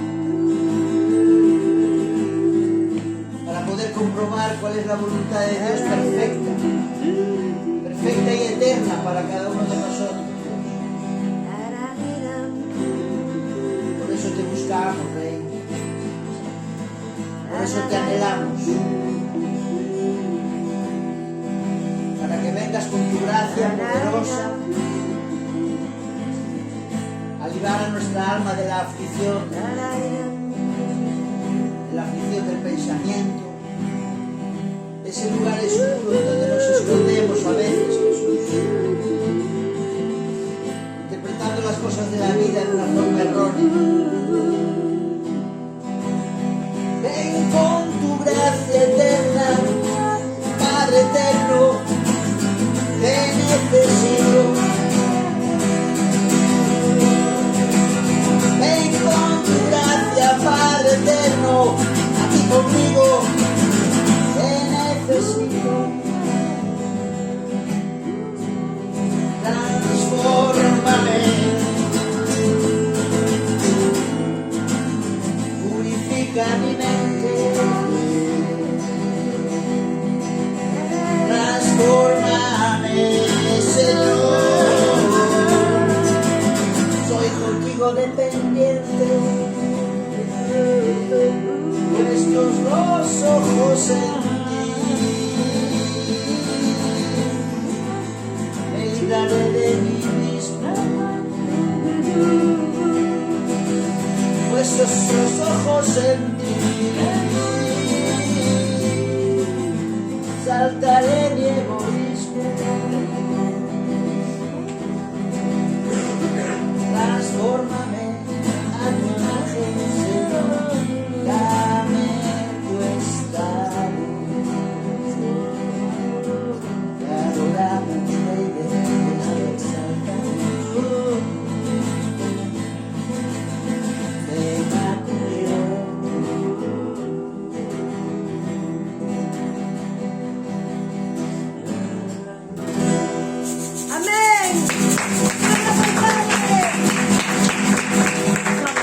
para poder comprobar cuál es la voluntad de Dios perfecta, perfecta y eterna para cada uno de nosotros. Por eso te buscamos, Rey. Por eso te anhelamos. Para que vengas con tu gracia poderosa a librar a nuestra alma de la aflicción del pensamiento, de ese lugar oscuro donde nos escondemos a veces, Jesús, interpretando las cosas de la vida de una forma errónea. Ven con tu gracia eterna, Padre eterno, te necesito. Ven con tu gracia, Padre eterno, aquí conmigo, te necesito. Transfórmame, purifica mi mente, transfórmame, Señor. Soy contigo dependiente, puestos los ojos en ti, me libraré de mí mismo, puestos los ojos en ti.